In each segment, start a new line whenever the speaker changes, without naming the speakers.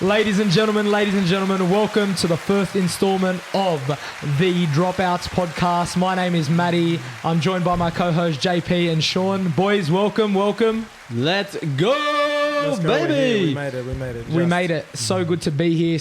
Ladies and gentlemen, welcome to the first installment of the Dropouts Podcast. My name is Matty. I'm joined by my co-host JP and Sean. Boys, welcome.
Let's go, baby.
We made it. So good to be here.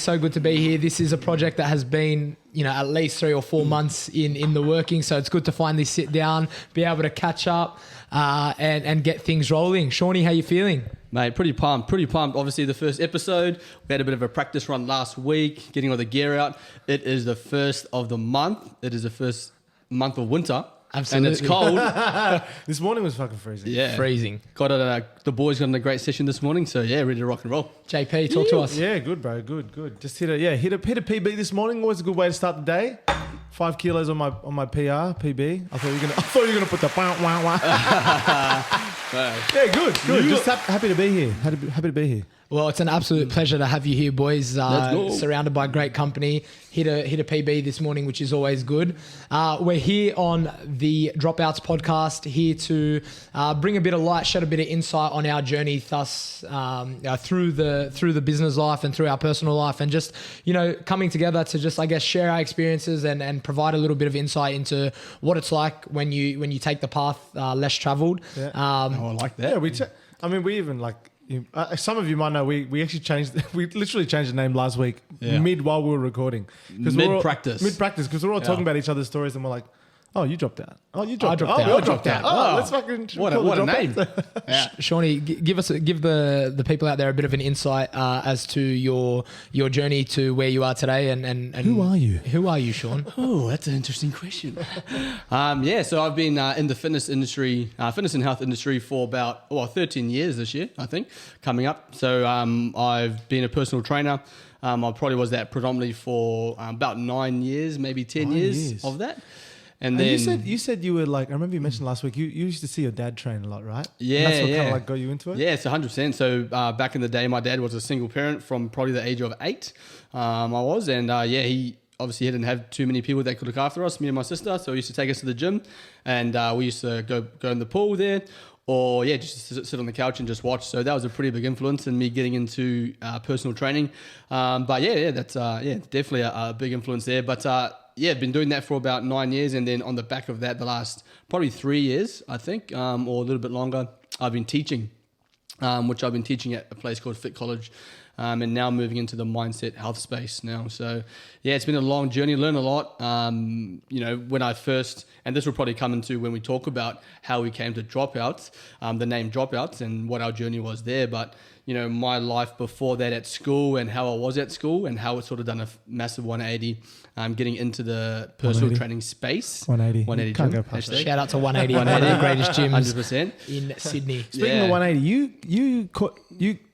This is a project that has been, at least 3 or 4 months in the working. So it's good to finally sit down, be able to catch up and get things rolling. Shawnee, how you feeling?
Mate, pretty pumped. Obviously, the first episode, we had a bit of a practice run last week, getting all the gear out. It is the first of the month. It is the first month of winter.
Absolutely.
And it's cold.
This morning was fucking freezing.
Yeah.
Freezing.
The boys got in a great session this morning, so yeah, ready to rock and roll.
JP, talk to us.
Yeah, good, bro. Good. Just hit a PB this morning. Always a good way to start the day. 5 kilos on my PB. I thought you were gonna put the wow. Yeah, good. Just happy to be here. Happy to be here.
Well, it's an absolute pleasure to have you here, boys.
Let's go.
Surrounded by great company. Hit a PB this morning, which is always good. We're here on the Dropouts Podcast, here to bring a bit of light, shed a bit of insight on our journey, thus through the business life and through our personal life, and just coming together to just share our experiences and provide a little bit of insight into what it's like when you take the path less traveled.
Yeah.
I like that.
Yeah, we even some of you might know we literally changed the name last week while we were recording.
Mid-practice
because we're all talking about each other's stories and we're like, oh, you dropped out. Oh, you dropped out.
I dropped out.
Oh, let's fucking
what a name.
Shawnee, give the people out there a bit of an insight as to your journey to where you are today and
who are you?
Who are you, Sean?
Oh, that's an interesting question. So I've been in the fitness industry, fitness and health industry for about 13 years this year, I think, coming up. So I've been a personal trainer. I probably was that predominantly for about 9 years, maybe 10 years of that. And then
you said you were like, I remember you mentioned last week, you used to see your dad train a lot, right?
Yeah.
And that's what kind of got you into it?
Yeah, it's 100%. So back in the day, my dad was a single parent from probably the age of 8. I was. And he obviously didn't have too many people that could look after us, me and my sister. So he used to take us to the gym and we used to go in the pool there. Or just sit on the couch and just watch. So that was a pretty big influence in me getting into personal training. That's definitely a big influence there. But I've been doing that for about 9 years, and then on the back of that, the last probably 3 years, I think, or a little bit longer, I've been teaching, which I've been teaching at a place called Fit College. And now moving into the mindset health space now. So, it's been a long journey, learn a lot. When I first, and this will probably come into when we talk about how we came to Dropouts, the name Dropouts and what our journey was there. But, my life before that at school and how I was at school and how it's sort of done a massive 180, getting into the personal training space. 180
Can't
gym.
go past
Hashtag.
Shout out to 180, the greatest gyms
100%.
in Sydney.
Speaking of 180,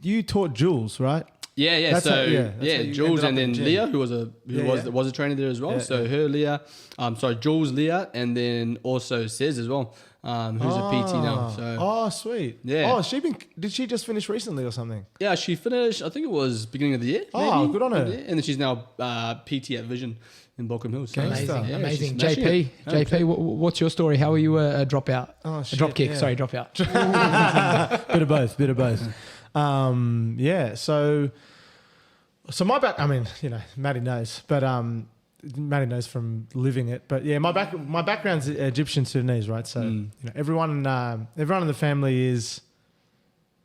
you taught Jules, right?
Yeah.
That's how you
Jules
ended up
and then
in the gym.
Leah, who was a trainer there as well. Jules, Leah, and then also Cez as well, who's a PT now. So
sweet.
Yeah.
Oh, did she just finish recently or something?
yeah, she finished. I think it was beginning of the year.
Oh,
maybe.
good on her.
Yeah, and then she's now PT at Vision in Balcombe Hills. So,
Amazing.
she's smashing it.
JP, what's your story? How are you a dropout?
Oh,
a drop kick.
yeah.
Sorry, dropout.
Bit of both. So my back, Matty knows, but Matty knows from living it. But yeah, my background's Egyptian Sudanese, right? So everyone in the family is,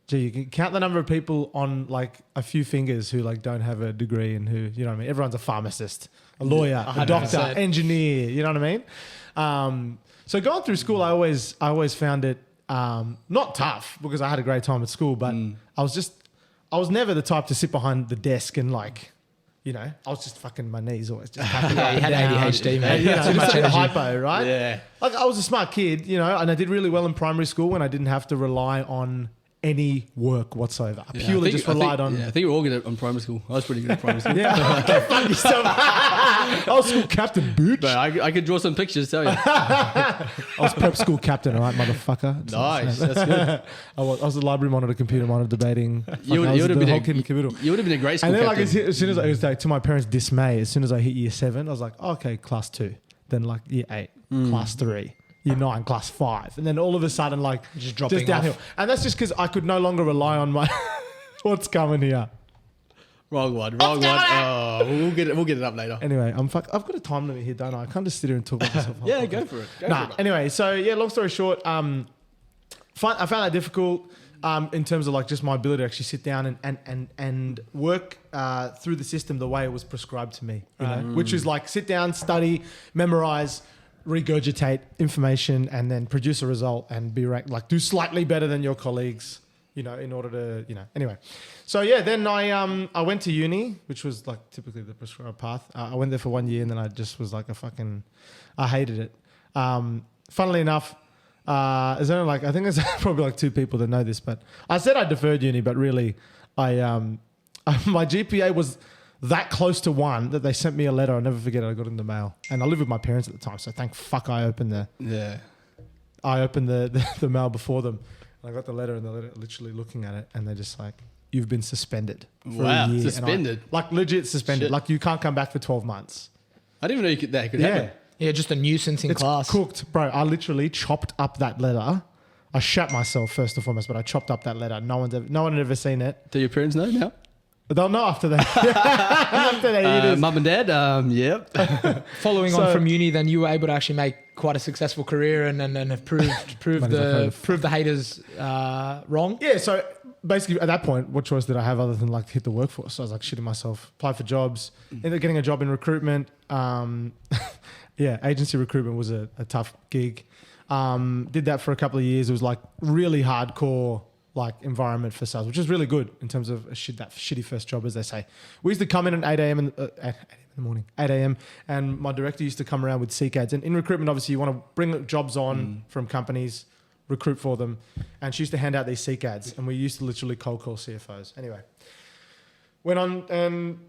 you can count the number of people on like a few fingers who like don't have a degree and who, everyone's a pharmacist, a lawyer, a doctor, engineer, you know what I mean? So going through school, I always found it not tough because I had a great time at school, but I was never the type to sit behind the desk and I was just fucking my knees always just tapping
Yeah, you had ADHD, man.
too much hypo, right?
Yeah.
Like I was a smart kid, and I did really well in primary school when I didn't have to rely on any work whatsoever. I purely just relied on.
Yeah, I think we were all good at primary school. I was pretty good at primary school.
Yeah, okay, fuck yourself. I was school captain, bitch.
But I could draw some pictures, tell you.
I was prep school captain, all right, motherfucker.
Nice, that's good.
I was the library monitor, computer monitor, debating.
You would have been a great school
and then,
captain.
as soon as it was like, to my parents' dismay, as soon as I hit year 7, I was like, oh, okay, class 2. Then like year 8, class 3. Year 9, class 5. And then all of a sudden, like,
just dropping
downhill.
off.
And that's just because I could no longer rely on my what's coming here.
Wrong one. Oh, we'll get it up later.
Anyway, I've got a time limit here, don't I? I can't just sit here and talk about myself.
Yeah, go for it. Go for it.
Anyway, so yeah, long story short, I found that difficult in terms of like just my ability to actually sit down and work through the system the way it was prescribed to me, you know, which is like sit down, study, memorize, regurgitate information, and then produce a result and be ranked, like do slightly better than your colleagues, you know, in order to, you know, anyway. So yeah, then I went to uni, which was like typically the prescribed path. I went there for 1 year and then I just was like I hated it. Funnily enough, there's only like, I think there's probably like 2 people that know this, but I said I deferred uni, but really my GPA was that close to 1 that they sent me a letter. I'll never forget it. I got it in the mail and I lived with my parents at the time. So thank fuck I opened the mail before them. And I got the letter and the letter literally looking at it and they're just like, you've been suspended for a year.
Suspended?
Like legit suspended.
Shit.
Like you can't come back for 12 months.
I didn't even know that could happen.
Yeah, just a nuisance in
It's
class.
cooked, bro. I literally chopped up that letter. I shat myself first and foremost, but I chopped up that letter. No one had ever seen it.
Do your parents know now?
They'll know after that. After they hear this.
Mum and dad, yep.
Following on from uni, then you were able to actually make quite a successful career and have proved the haters wrong.
Yeah, so basically at that point, what choice did I have other than like to hit the workforce? So I was like shitting myself, applied for jobs, ended up getting a job in recruitment. Yeah, agency recruitment was a tough gig. Did that for a couple of years. It was like really hardcore like environment for sales, which is really good in terms of that shitty first job, as they say. We used to come in at 8 a.m. in the morning, 8 a.m. And my director used to come around with seek ads. And in recruitment, obviously you want to bring jobs on from companies, recruit for them. And she used to hand out these seek ads and we used to literally cold call CFOs. Anyway, went on and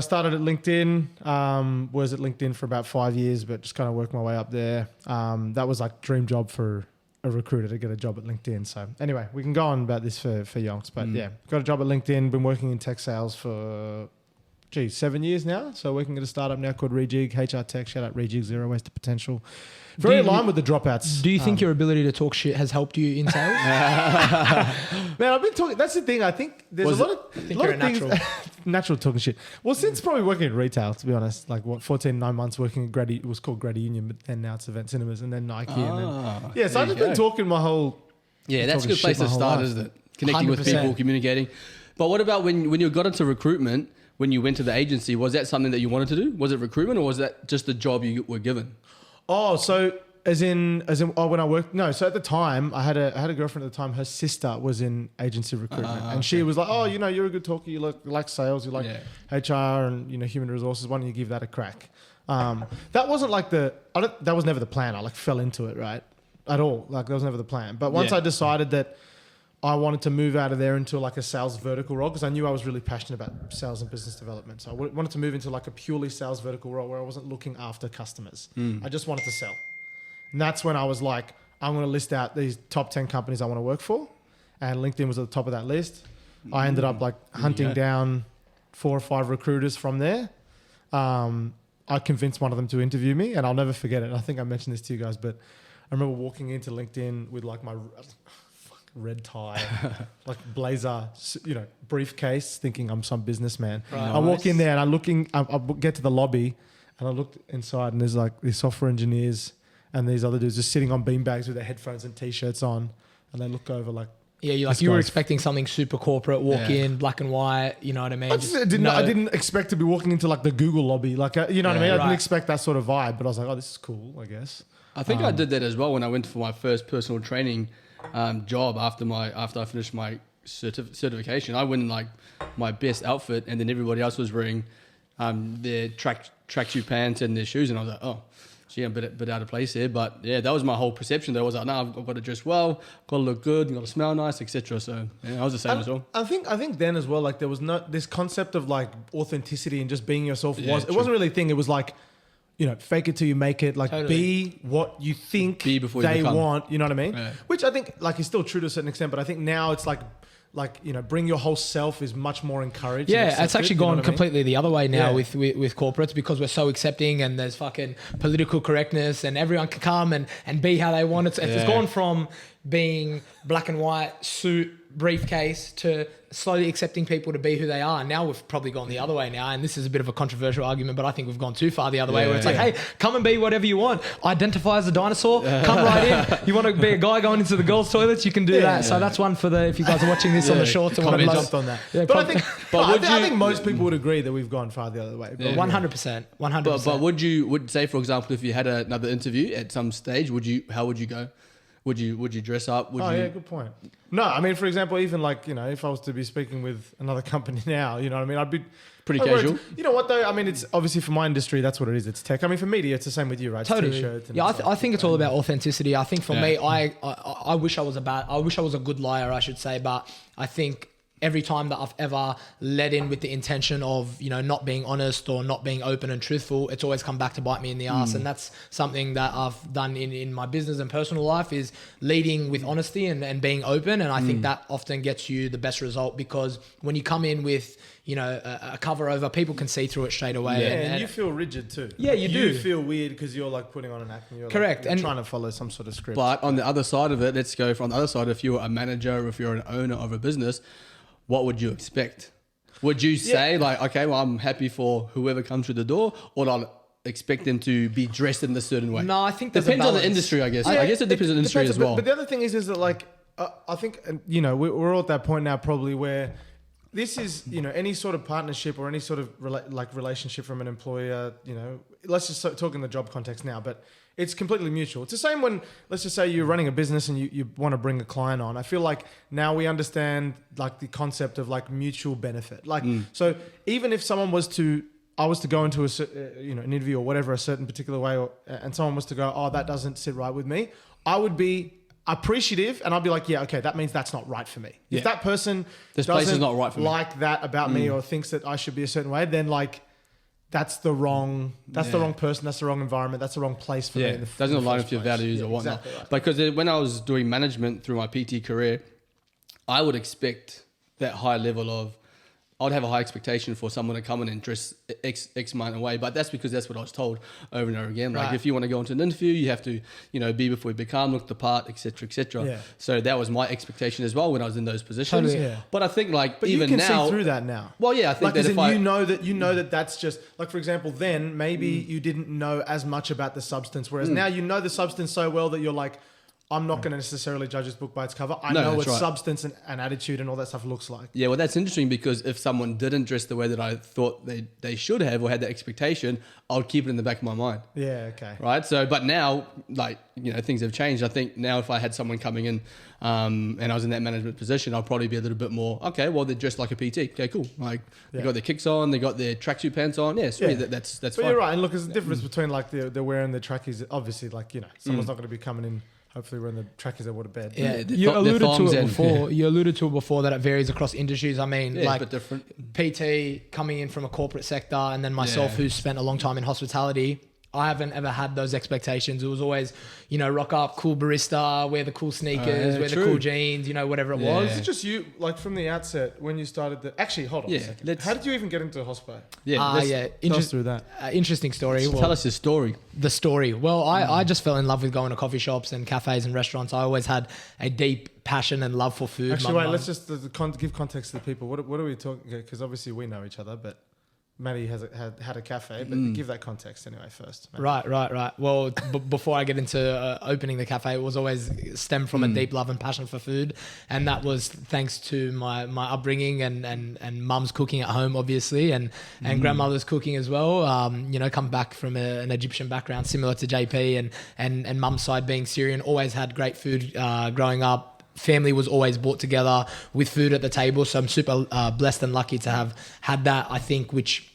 started at LinkedIn, was at LinkedIn for about 5 years, but just kind of worked my way up there. That was like dream job for a recruiter to get a job at LinkedIn. So anyway, we can go on about this for yonks, but yeah, got a job at LinkedIn, been working in tech sales for 7 years now. So working at a startup now called Rejig, HR Tech, shout out Rejig, Zero Waste to Potential. Very aligned with the dropouts.
Do you think your ability to talk shit has helped you in sales?
Man, I've been talking. That's the thing. I think there's a lot of things. Natural talking shit. Well, since probably working in retail, to be honest, like 9 months working at Grady, it was called Grady Union, but then now it's Event Cinemas and then Nike. And then, so I've just been talking my whole.
Yeah, that's a good place to start, isn't it? Connecting 100%. With people, communicating. But what about when you got into recruitment? When you went to the agency, was that something that you wanted to do? Was it recruitment or was that just the job you were given?
Oh, so when I worked, no. So at the time, I had a girlfriend at the time. Her sister was in agency recruitment, and she was like, "Oh, you know, you're a good talker. You like sales. You like HR and human resources. Why don't you give that a crack?" That wasn't like that was never the plan. I like fell into it right at all. Like that was never the plan. But once I decided that I wanted to move out of there into like a sales vertical role because I knew I was really passionate about sales and business development. So I wanted to move into like a purely sales vertical role where I wasn't looking after customers. I just wanted to sell. And that's when I was like, I'm going to list out these top 10 companies I want to work for. And LinkedIn was at the top of that list. I ended up like hunting down 4 or 5 recruiters from there. I convinced one of them to interview me and I'll never forget it. I think I mentioned this to you guys, but I remember walking into LinkedIn with like my red tie, like blazer, briefcase, thinking I'm some businessman. Right. I walk in there and I get to the lobby and I looked inside and there's like these software engineers and these other dudes just sitting on beanbags with their headphones and t-shirts on and they look over like,
yeah, you were expecting something super corporate, walk in, black and white, you know what I mean?
I didn't expect to be walking into like the Google lobby, like, you know what I mean? I didn't expect that sort of vibe, but I was like, oh, this is cool, I guess.
I think I did that as well when I went for my first personal training job after I finished my certification. I went in like my best outfit and then everybody else was wearing their tracksuit pants and their shoes and I was like, oh, gee, I'm a bit out of place here. But yeah, that was my whole perception. There was like, no, I've got to dress well, got to look good, got to smell nice, etc. So yeah, I was the same as well. I
think then as well, like there was this concept of like authenticity and just being yourself. It wasn't really a thing. It was like, fake it till you make it. Like be what you think they want. You know what I mean? Yeah. Which I think like is still true to a certain extent. But I think now it's like bring your whole self is much more encouraged.
Yeah, it's actually gone completely the other way now with corporates because we're so accepting and there's fucking political correctness and everyone can come and be how they want. It's gone from being black and white suit, briefcase to slowly accepting people to be who they are. And now we've probably gone the other way now. And this is a bit of a controversial argument, but I think we've gone too far the other way where it's like, hey, come and be whatever you want. Identify as a dinosaur. Come right in. You want to be a guy going into the girls' toilets? You can do that. So that's one for if you guys are watching this on the shorts or whatever.
Jumped on that. Yeah, but I think most people would agree that we've gone far the other way.
100%. 100%.
But would say, for example, if you had another interview at some stage, how would you go? Would you dress up?
Yeah, good point. No, I mean, for example, even like, if I was to be speaking with another company now, you know what I mean? I'd be
pretty casual.
You know what though? I mean, it's obviously for my industry, that's what it is. It's tech. I mean, for media, it's the same with you, right?
Totally.
T-shirts and
I think it's all about authenticity. I think for me, I wish I was a good liar, I should say, but I think every time that I've ever led in with the intention of, not being honest or not being open and truthful, it's always come back to bite me in the ass. And that's something that I've done in my business and personal life, is leading with honesty and being open. And I think that often gets you the best result, because when you come in with, a cover over, people can see through it straight away.
Yeah, and you feel rigid too.
Yeah, you do.
You feel weird because you're like putting on an act and you're
correct.
And trying to follow some sort of script.
But on the other side of it, let's go from the other side. If you're a manager or if you're an owner of a business, what would you expect? Would you say okay, well, I'm happy for whoever comes through the door, or I'll expect them to be dressed in a certain way?
No, I think
depends on the industry, I guess. I guess it depends on the industry as well.
But the other thing is that like, I think, we're all at that point now probably where this is, any sort of partnership or any sort of relationship from an employer, let's just talk in the job context now, but it's completely mutual. It's the same when, let's just say you're running a business and you want to bring a client on. I feel like now we understand like the concept of like mutual benefit. Like, so even if I was to go into an interview or whatever, a certain particular way, and someone was to go, oh, that doesn't sit right with me, I would be appreciative and I'd be like, yeah, okay, that means that's not right for me.
Yeah.
If that person
this place is not right for me,
like that about me, or thinks that I should be a certain way, then like, that's the wrong person, that's the wrong environment, that's the wrong place for me.
It doesn't align with your values or whatnot. Exactly right. Because when I was doing management through my PT career, I would expect that high level of, I'd have a high expectation for someone to come in and dress X amount of way, but that's because that's what I was told over and over again. Like if you want to go into an interview, you have to, be before you become, look the part, etc., etc. Yeah. So that was my expectation as well when I was in those positions.
Totally, yeah.
But I think but
even
you can
now, see through that now.
Well, yeah, I think
that if you know that that's just like, for example, then maybe you didn't know as much about the substance, whereas now you know the substance so well that you're like, I'm not going to necessarily judge this book by its cover. I know what substance and attitude and all that stuff looks like.
Yeah, well, that's interesting, because if someone didn't dress the way that I thought they should have or had that expectation, I would keep it in the back of my mind.
Yeah, okay.
Right? So, but now, things have changed. I think now if I had someone coming in and I was in that management position, I'd probably be a little bit more, okay, well, they're dressed like a PT. Okay, cool. Like, they got their kicks on, they got their tracksuit pants on. Yeah, sweet. Yeah. That's fine.
But you're right. And look, there's a difference between like they're wearing the trackies. Obviously, like, someone's not going to be coming in. Hopefully we're in the trackies that would bed.
Yeah, you alluded to it before. You alluded to it before that it varies across industries. I mean, like
a bit different.
PT coming in from a corporate sector, and then myself who's spent a long time in hospitality. I haven't ever had those expectations. It was always, rock up, cool barista, wear the cool sneakers, wear the cool jeans, whatever it was.
Is it just you, like from the outset, when you started actually, hold on a second. How did you even get into hospo?
Tell us through that. Interesting story.
Tell us your story.
The story. Well, I just fell in love with going to coffee shops and cafes and restaurants. I always had a deep passion and love for food.
Actually, let's just give context to the people. What are we talking? Because obviously we know each other, but Maddie had a cafe, but give that context anyway first. Maddie.
Right. Well, before I get into opening the cafe, it was always stemmed from a deep love and passion for food, and that was thanks to my upbringing and mum's cooking at home, obviously, and grandmother's cooking as well. Come back from an Egyptian background, similar to JP, and mum's side being Syrian, always had great food growing up. Family was always brought together with food at the table. So I'm super blessed and lucky to have had that, I think, which,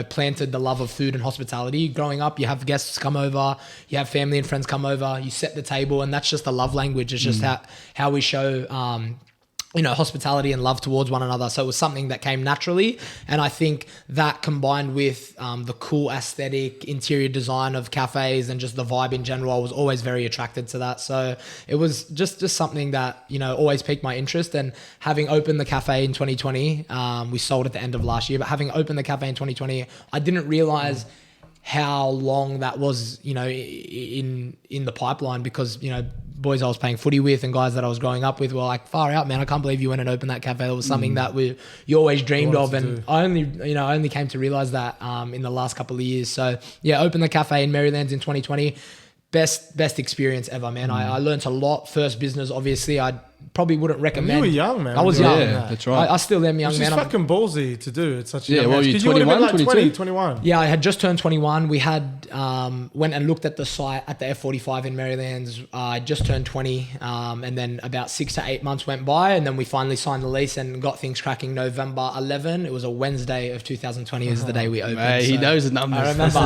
planted the love of food and hospitality. Growing up, you have guests come over, you have family and friends come over, you set the table, and that's just the love language. It's just how we show, hospitality and love towards one another. So it was something that came naturally. And I think that combined with the cool aesthetic interior design of cafes and just the vibe in general, I was always very attracted to that. So it was just something that, always piqued my interest. And having opened the cafe in 2020, we sold at the end of last year, but having opened the cafe in 2020, I didn't realize how long that was, you know, in the pipeline, because, you know, boys I was playing footy with and guys that I was growing up with were like, far out, man, I can't believe you went and opened that cafe. It was something that you always dreamed of. And I only came to realize that in the last couple of years. So yeah, opened the cafe in Marylands in 2020. Best experience ever, man. I learned a lot. First business, obviously, I probably wouldn't recommend.
You were young, man.
I was young.
Yeah, that's right.
I still am young,
Which
man.
is fucking ballsy to do at such a young
well,
age.
you
'Cause you would have been
21,
like
22?
21.
Yeah, I had just turned 21. We had went and looked at the site at the F45 in Marylands. I just turned 20, and then about 6 to 8 months went by, and then we finally signed the lease and got things cracking. November 11. It was a Wednesday of 2020. Is the day we opened.
Hey, he knows the numbers.
I remember.
I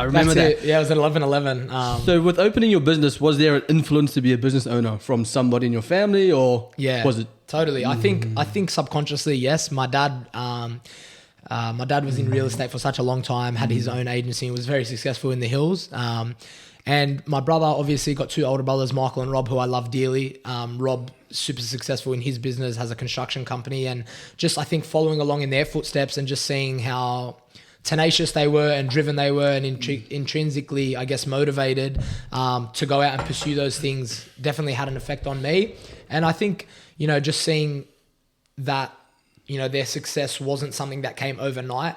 remember
That's
that.
it. Yeah, it was at 11/11.
So with opening your business, was there an influence to be a business owner from somebody in your family, or was it?
Totally. I think subconsciously, yes. My dad was in real estate for such a long time, had his own agency, and was very successful in the hills. And my brother obviously got two older brothers, Michael and Rob, who I love dearly. Rob, super successful in his business, has a construction company, and just I think following along in their footsteps and just seeing how tenacious they were and driven they were and intrinsically, I guess, motivated to go out and pursue those things definitely had an effect on me. And I think, you know, just seeing that, you know, their success wasn't something that came overnight,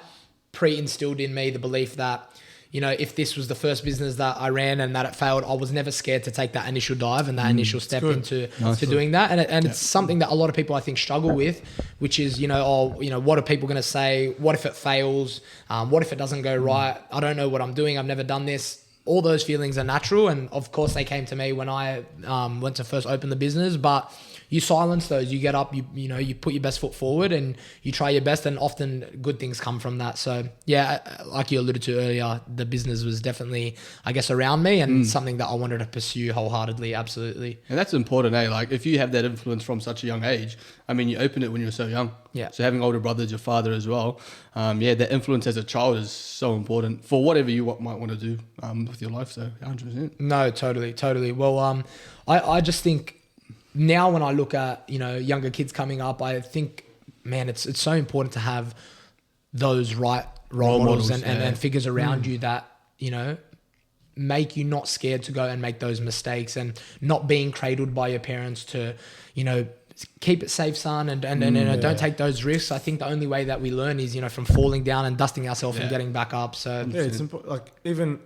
pre-instilled in me the belief that, you know, if this was the first business that I ran and that it failed, I was never scared to take that initial dive and that initial step into doing that. And it's something that a lot of people, I think, struggle with, which is, you know, what are people going to say? What if it fails? What if it doesn't go right? I don't know what I'm doing. I've never done this. All those feelings are natural. And of course they came to me when I went to first open the business, but you silence those. You get up, you put your best foot forward and you try your best, and often good things come from that. So yeah, like you alluded to earlier, the business was definitely, I guess, around me and something that I wanted to pursue wholeheartedly. Absolutely.
And that's important, eh? Like if you have that influence from such a young age, I mean, you opened it when you were so young.
Yeah.
So having older brothers, your father as well, that influence as a child is so important for whatever you might want to do with your life. So 100%.
No, totally. Well, I just think, now when I look at, you know, younger kids coming up, I think, man, it's so important to have those right role models and figures around you that, you know, make you not scared to go and make those mistakes, and not being cradled by your parents to, you know, keep it safe, son, and don't take those risks. I think the only way that we learn is, you know, from falling down and dusting ourselves and getting back up. So
yeah, it's important. Like even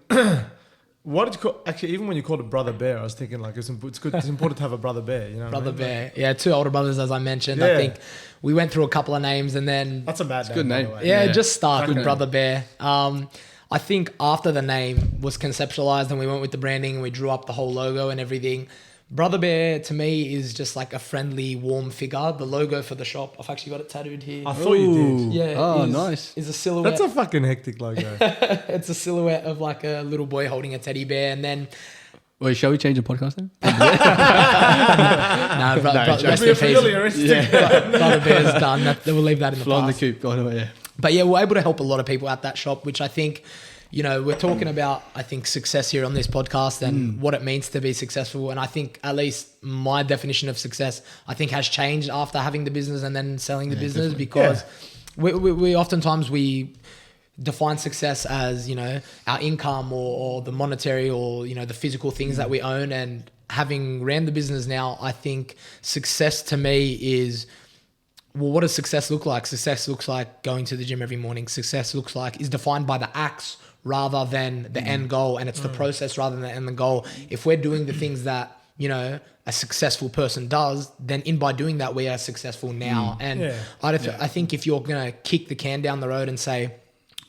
what did you call? Actually, even when you called it brother bear, I was thinking like it's good. It's important to have a brother bear. You know,
brother
what I mean?
bear. Yeah, two older brothers, as I mentioned.
Yeah.
I think we went through a couple of names, and then
That's a bad name.
good
by
name.
the way.
yeah, just start with
name.
Brother Bear. I think after the name was conceptualized and we went with the branding and we drew up the whole logo and everything, Brother Bear to me is just like a friendly, warm figure. The logo for the shop, I've actually got it tattooed here.
I thought you did.
Yeah.
Oh,
is,
nice.
Is a silhouette.
That's a fucking hectic logo.
It's a silhouette of like a little boy holding a teddy bear, and then
Wait, shall we change the podcast then?
rest in peace. Brother Bear's done. We'll leave that in the
Fly in the
past.
coop. Go on, yeah.
But yeah, we're able to help a lot of people at that shop, which I think, you know, we're talking about, I think, success here on this podcast and what it means to be successful. And I think at least my definition of success, I think, has changed after having the business and then selling the business, because we oftentimes we define success as, you know, our income or the monetary or, you know, the physical things that we own. And having ran the business now, I think success to me is, well, what does success look like? Success looks like going to the gym every morning. Success is defined by the acts rather than the end goal. And it's the process rather than the end goal. If we're doing the things that, you know, a successful person does, then by doing that, we are successful now. And I think if you're going to kick the can down the road and say,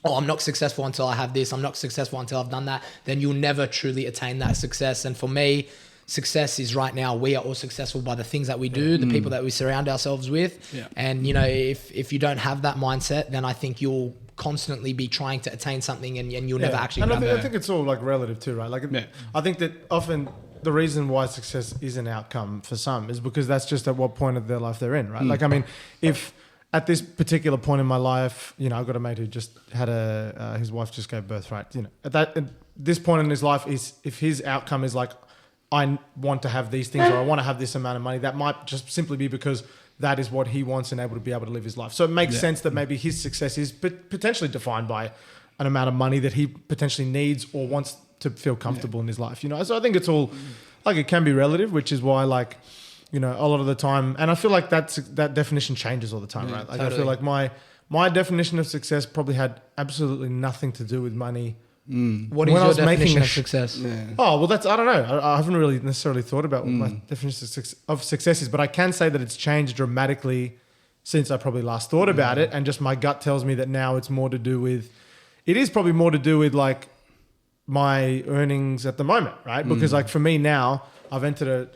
oh, I'm not successful until I have this, I'm not successful until I've done that, then you'll never truly attain that success. And for me, success is right now, we are all successful by the things that we do, the people that we surround ourselves with. Yeah. And, you know, if you don't have that mindset, then I think you'll constantly be trying to attain something and you'll never actually
and
get
I
there.
think it's all like relative too, right? Like I think that often the reason why success is an outcome for some is because that's just at what point of their life they're in, right? Like, I mean, if at this particular point in my life, you know, I've got a mate who just had his wife just gave birth, right? You know, at this point in his life, if his outcome is like, I want to have these things or I want to have this amount of money, that might just simply be because that is what he wants and able to live his life. So it makes sense that maybe his success is potentially defined by an amount of money that he potentially needs or wants to feel comfortable in his life, you know? So I think it's all, like, it can be relative, which is why, like, you know, a lot of the time, and I feel like that definition changes all the time, right? Like,
totally.
I feel like my definition of success probably had absolutely nothing to do with money.
What is
When I
your
was making
definition
a
of success?
Oh, well, I don't know. I haven't really necessarily thought about what my definition of success is, but I can say that it's changed dramatically since I probably last thought about it. And just my gut tells me that now it's more to do with, it is probably more to do with like my earnings at the moment, right? Because like for me now, I've entered a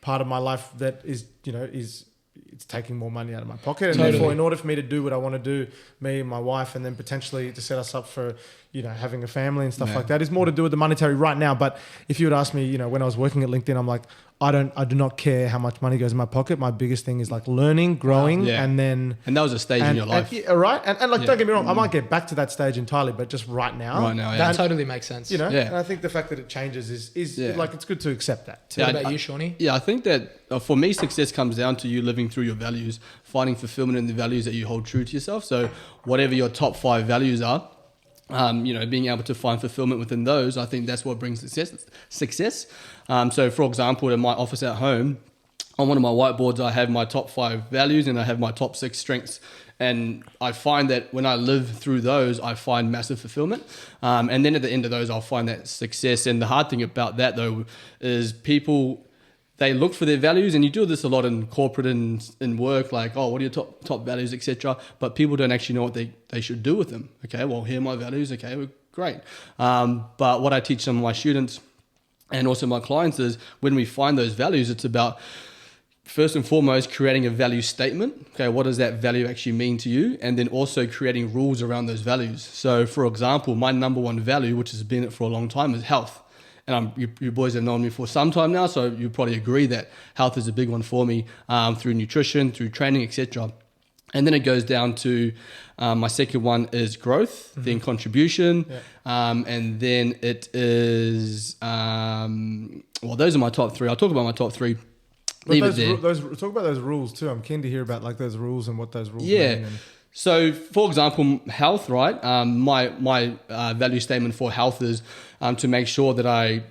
part of my life that is, you know, it's taking more money out of my pocket. And therefore, in order for me to do what I want to do, me and my wife, and then potentially to set us up for, you know, having a family and stuff like that, is more to do with the monetary right now. But if you would ask me, you know, when I was working at LinkedIn, I'm like, I do not care how much money goes in my pocket. My biggest thing is like learning, growing, and
that was a stage in your life.
Right. And like, don't get me wrong, I might get back to that stage entirely, but just right now.
That totally makes sense.
You know, and I think the fact that it changes is like, it's good to accept that.
What about you, Shawnee?
Yeah, I think that for me, success comes down to you living through your values, finding fulfillment in the values that you hold true to yourself. So whatever your top 5 values are, you know, being able to find fulfillment within those, I think that's what brings success. So for example, in my office at home, on one of my whiteboards, I have my top 5 values and I have my top 6 strengths. And I find that when I live through those, I find massive fulfillment. And then at the end of those, I'll find that success. And the hard thing about that though, is people, they look for their values, and you do this a lot in corporate and in work, like, oh, what are your top values, etc. But people don't actually know what they should do with them. Okay, well, here are my values. Okay, well, great. But what I teach some of my students and also my clients is when we find those values, it's about first and foremost creating a value statement. Okay, what does that value actually mean to you? And then also creating rules around those values. So, for example, my number 1 value, which has been it for a long time, is health. And you boys have known me for some time now, so you probably agree that health is a big one for me, through nutrition, through training, etc. And then it goes down to my second one is growth, then contribution, and then it is well, those are my top 3. I'll talk about my top 3. Leave it there.
Talk about those rules too. I'm keen to hear about like those rules and what those rules mean.
So, for example, health, right? My value statement for health is to make sure that I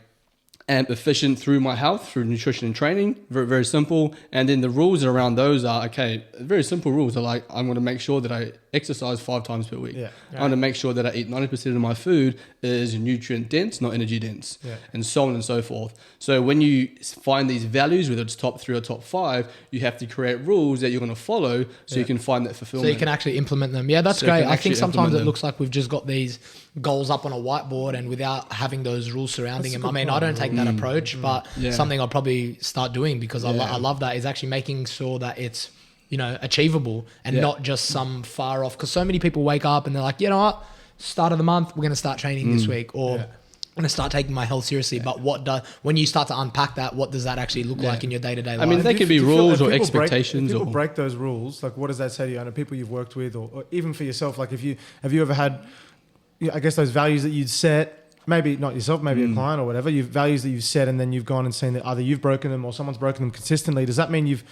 am efficient through my health, through nutrition and training. Very, very simple. And then the rules around those are, okay, very simple rules are like, I'm going to make sure that I exercise 5 times per week. I'm going to make sure that I eat 90% of my food is nutrient dense, not energy dense, and so on and so forth. So when you find these values, whether it's top 3 or top 5, you have to create rules that you're going to follow so you can find that fulfillment.
So you can actually implement them. Yeah, that's great. I think sometimes it looks like we've just got these goals up on a whiteboard and without having those rules surrounding them. I mean, I don't take that approach, but something I'll probably start doing because I love that is actually making sure that it's, you know, achievable and not just some far off. Because so many people wake up and they're like, you know what, start of the month, we're going to start training this week, or I'm going to start taking my health seriously. But when you start to unpack that, what does that actually look like in your day-to-day life?
I mean, they could be rules or expectations.
If people break those rules, like what does that say to you? And people you've worked with, or even for yourself, like have you ever had, I guess, those values that you'd set, maybe not yourself, maybe a client or whatever, values that you've set, and then you've gone and seen that either you've broken them or someone's broken them consistently. Does that mean you've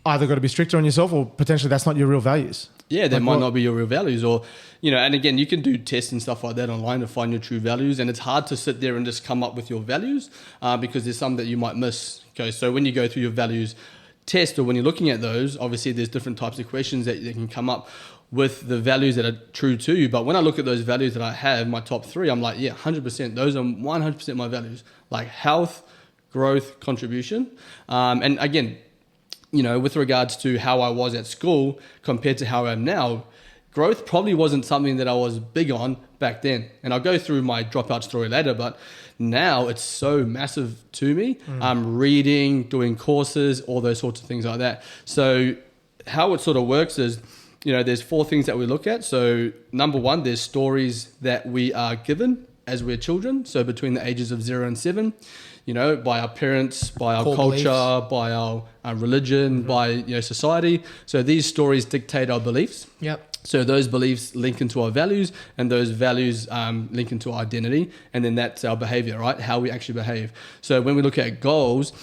either got to be stricter on yourself or potentially that's not your real values? Yeah,
that might not be your real values, or, you know, and again, you can do tests and stuff like that online to find your true values, and it's hard to sit there and just come up with your values because there's some that you might miss. Okay, so when you go through your values test, or when you're looking at those, obviously there's different types of questions that can come up with the values that are true to you. But when I look at those values that I have, my top 3, I'm like, 100%. Those are 100% my values, like health, growth, contribution. And again, you know, with regards to how I was at school compared to how I am now, growth probably wasn't something that I was big on back then. And I'll go through my dropout story later, but now it's so massive to me. I'm reading, doing courses, all those sorts of things like that. So how it sort of works is, you know, there's 4 things that we look at. So number 1, there's stories that we are given as we're children. So between the ages of 0 and 7, you know, by our parents, by our culture, by our religion, by, you know, society. So these stories dictate our beliefs. So those beliefs link into our values, and those values link into our identity, and then that's our behavior, right? How we actually behave. So when we look at goals,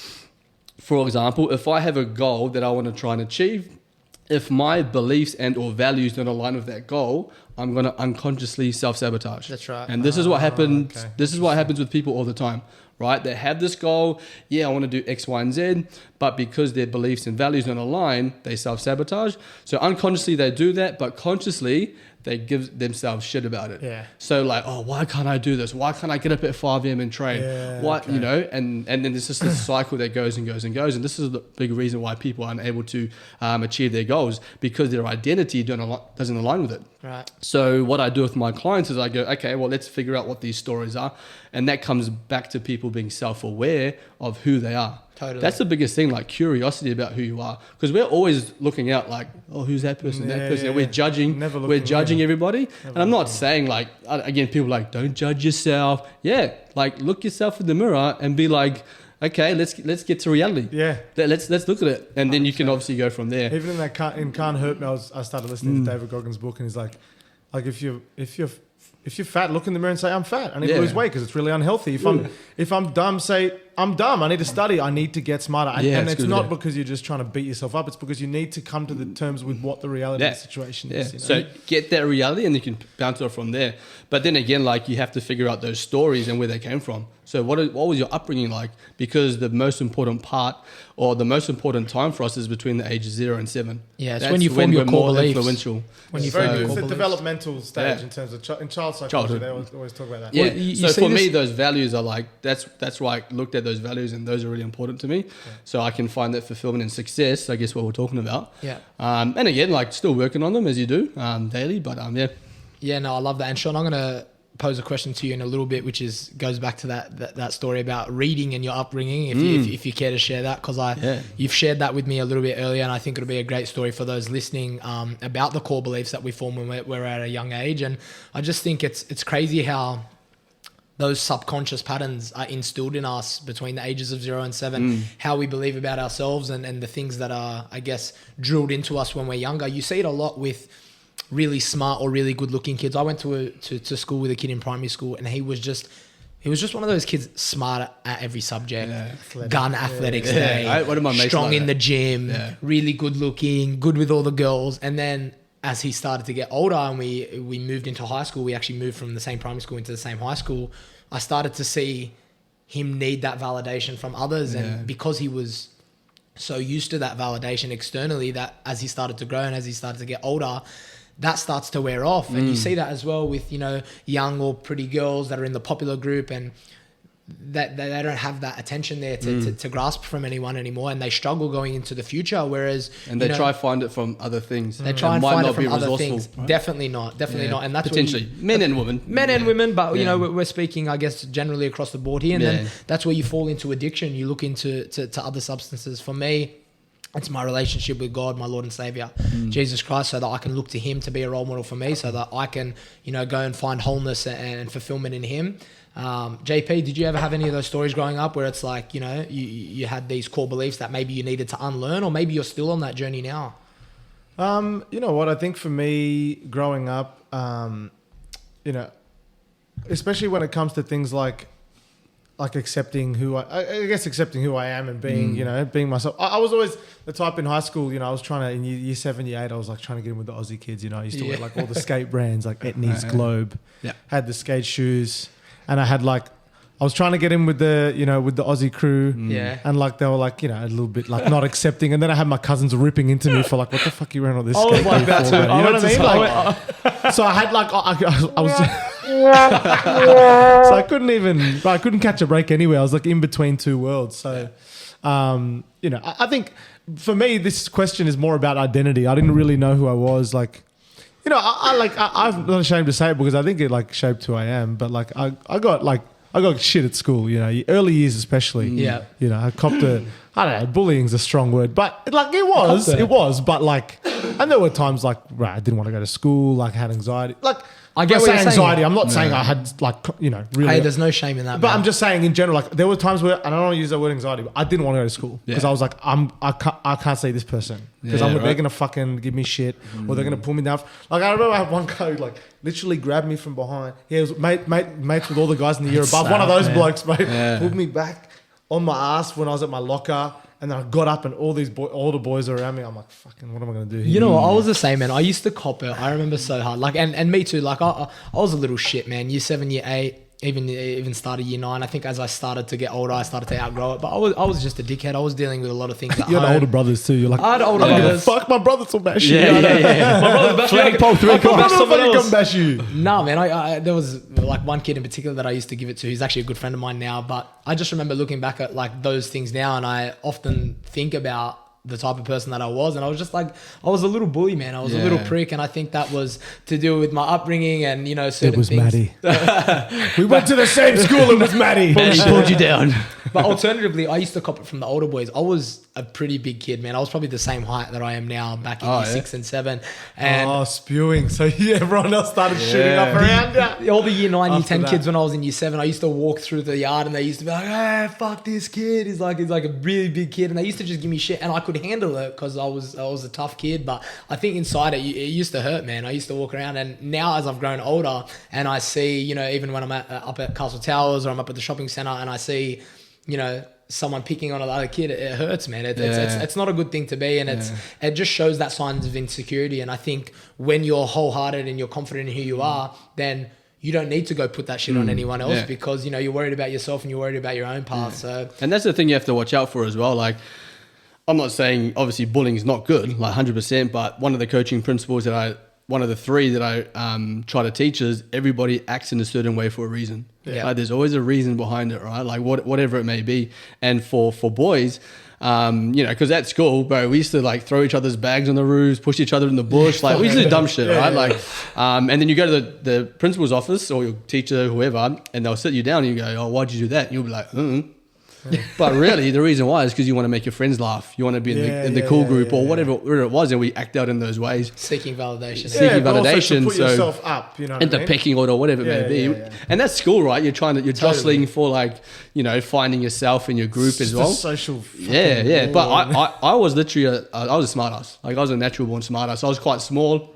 for example, if I have a goal that I want to try and achieve, if my beliefs and or values don't align with that goal, I'm going to unconsciously self-sabotage.
That's right.
And this is what happened.
Okay.
This is what happens with people all the time, right? They have this goal. Yeah, I want to do X, Y, and Z. But because their beliefs and values don't align, they self-sabotage. So unconsciously they do that, but consciously they give themselves shit about it.
Yeah.
So like, oh, why can't I do this? Why can't I get up at 5 a.m. and train?
Yeah,
What,
okay.
you know, and then there's just this cycle that goes and goes and goes. And this is the big reason why people aren't able to achieve their goals, because their identity doesn't align with it.
Right.
So what I do with my clients is I go, okay, well, let's figure out what these stories are. And that comes back to people being self-aware of who they are.
Totally.
That's the biggest thing, like curiosity about who you are. Because we're always looking out like, oh, who's that person, that
Yeah,
person.
yeah,
And we're
yeah.
judging,
Never
we're
looking
judging
in.
everybody.
Never
And I'm not
looking.
saying like, again, people are like, don't judge yourself. Yeah, like look yourself in the mirror and be like, okay, let's get to reality.
Yeah.
Let's look at it. And then you can obviously go from there.
Even in that Can't Hurt Me, I started listening to David Goggins' book, and he's like if you're fat, look in the mirror and say, I'm fat. I need to
Yeah.
lose weight because it's really unhealthy. If I'm dumb, say, I'm dumb. I need to study. I need to get smarter.
Yeah,
and
it's
it's
good,
not
yeah.
because you're just trying to beat yourself up. It's because you need to come to the terms with what the reality
Yeah.
of the situation
Yeah.
is. You know?
So get that reality and you can bounce it off from there. But then again, like you have to figure out those stories and where they came from. So what was your upbringing like? Because the most important part or the most important time for us is between the ages 0 and 7.
Yeah, it's
That's
when you form your
we're
core
more
beliefs.
influential.
When you
It's very
form
good.
your
It's
core
the
beliefs.
developmental stage
Yeah.
in terms of in child psychology.
Childhood.
They always talk about that.
Yeah.
Well, you
so
see
for
this-
me, those values are like, that's why I looked at those values and those are really important to me. So I can find that fulfillment and success, I guess what we're talking about.
Yeah.
And again, like still working on them as you do daily, but yeah.
Yeah, no, I love that. And Sean, I'm going to pose a question to you in a little bit, which goes back to that story about reading and your upbringing, if you care to share that, because you've shared that with me a little bit earlier, and I think it'll be a great story for those listening about the core beliefs that we form when we're at a young age. And I just think it's crazy how those subconscious patterns are instilled in us between the ages of 0 and 7, how we believe about ourselves and the things that are, I guess, drilled into us when we're younger. You see it a lot with really smart or really good looking kids. I went to school with a kid in primary school, and he was just one of those kids, smart at every subject, gun athletics day,
One of my mates
strong
like
in
that.
the gym, really good looking, good with all the girls. And then as he started to get older and we moved into high school, we actually moved from the same primary school into the same high school. I started to see him need that validation from others. And because he was so used to that validation externally, that as he started to grow and as he started to get older, that starts to wear off. And you see that as well with, young or pretty girls that are in the popular group, and that they don't have that attention there to grasp from anyone anymore, and they struggle going into the future. Whereas,
And they try to find it from other things.
they try and
might
find it
not be
from other
resourceful,
things.
right?
Definitely not. And that's
potentially men and women.
men and women, but
Yeah.
we're speaking, I guess, generally across the board here. And then that's where you fall into addiction. You look into to other substances. For me, it's my relationship with God, my Lord and Savior, Jesus Christ, so that I can look to Him to be a role model for me, so that I can, go and find wholeness and fulfillment in Him. JP, did you ever have any of those stories growing up where it's like, you had these core beliefs that maybe you needed to unlearn, or maybe you're still on that journey now?
You know what? I think for me, growing up, especially when it comes to things like accepting who I guess accepting who I am and being, being myself. I was always the type in high school, I was trying to, in year 7, year 8, I was like trying to get in with the Aussie kids, I used to wear like all the skate brands, like Etnies, Globe, had the skate shoes, and I was trying to get in with the, with the Aussie crew.
Yeah.
And like, they were like, a little bit like not accepting. And then I had my cousins ripping into me for like, what the fuck are you wearing all this skate
like that
for,
too.
man? You know what I mean? Like, so I had like, I was so I couldn't catch a break anywhere. I was like in between two worlds. So, I think for me, this question is more about identity. I didn't really know who I was. Like, I'm not ashamed to say it because I think it like shaped who I am. But like, I got shit at school, early years especially.
Yeah.
I copped I don't know, bullying's a strong word, but like it was, but like, and there were times like, I didn't want to go to school, like I had anxiety. Like,
I get
when
what
I
you're
say
saying.
anxiety, I'm not saying I had like, really.
Hey, there's no shame in that,
But
man.
I'm just saying in general, like there were times where, and I don't want to use that word anxiety, but I didn't want to go to school because I was like, I can't see this person because they're going to fucking give me shit or they're going to pull me down. Like I remember I had one guy who like literally grabbed me from behind. He was mates with all the guys in the year above. One of those blokes, mate, pulled me back on my ass when I was at my locker And then I got up and all these older boys are around me. I'm like, fucking, what am I going to do here?
You know what? I was the same, man. I used to cop it. I remember so hard. Like, and me too. Like, I was a little shit, man. Year 7, year 8, even started year 9. I think as I started to get older, I started to outgrow it. But I was just a dickhead. I was dealing with a lot of things at
You had
home.
older brothers too. You're like,
I had older
I don't give a
brothers.
fuck, my brothers will bash you.
Yeah. My brother bashed me.
Flagpole 3
I could bash someone else.
come bash you.
No, man. I there was like one kid in particular that I used to give it to. He's actually a good friend of mine now. But I just remember looking back at like those things now, and I often think about the type of person that I was, and I was just like, I was a little bully, man. I was a little prick, and I think that was to do with my upbringing and certain
It was
things.
Maddie. We went to the same school. It was Maddie.
And he pulled you down.
But alternatively, I used to cop it from the older boys. I was a pretty big kid, man. I was probably the same height that I am now back in year 6 and 7. And
Spewing. So everyone else started shooting up around you.
all the year 9, year
After
10
that.
kids when I was in year 7, I used to walk through the yard and they used to be like, hey, fuck this kid. He's like a really big kid. And they used to just give me shit, and I could handle it because I was a tough kid. But I think inside it used to hurt, man. I used to walk around, and now as I've grown older and I see, even when I'm up at Castle Towers or I'm up at the shopping centre and I see, someone picking on another kid, it hurts, man. It's not a good thing to be, and it just shows that signs of insecurity. And I think when you're wholehearted and you're confident in who you are, then you don't need to go put that shit on anyone else because you're worried about yourself and you're worried about your own path. So,
and that's the thing you have to watch out for as well. Like, I'm not saying obviously bullying is not good, like 100%, but one of the coaching principles one of the 3 that I try to teach is everybody acts in a certain way for a reason.
Yeah.
Like, there's always a reason behind it, right? Like whatever it may be. And for boys, because at school, bro, we used to like throw each other's bags on the roofs, push each other in the bush. Like, we used to do dumb shit, right? Like, and then you go to the principal's office or your teacher, whoever, and they'll sit you down and you go, oh, why'd you do that? And you'll be like, But really, the reason why is because you want to make your friends laugh. You want to be in the cool group or whatever it was, and we act out in those ways.
seeking validation.
Seeking
but also
validation,
to put
so-
yourself up, you know what
And
I
the
mean?
pecking order, whatever it may be.
Yeah.
And that's school, right? You're jostling for like, finding yourself in your group as
Just
well.
a social
Yeah. But I was literally I was a smart ass. Like, I was a natural born smart ass. I was quite small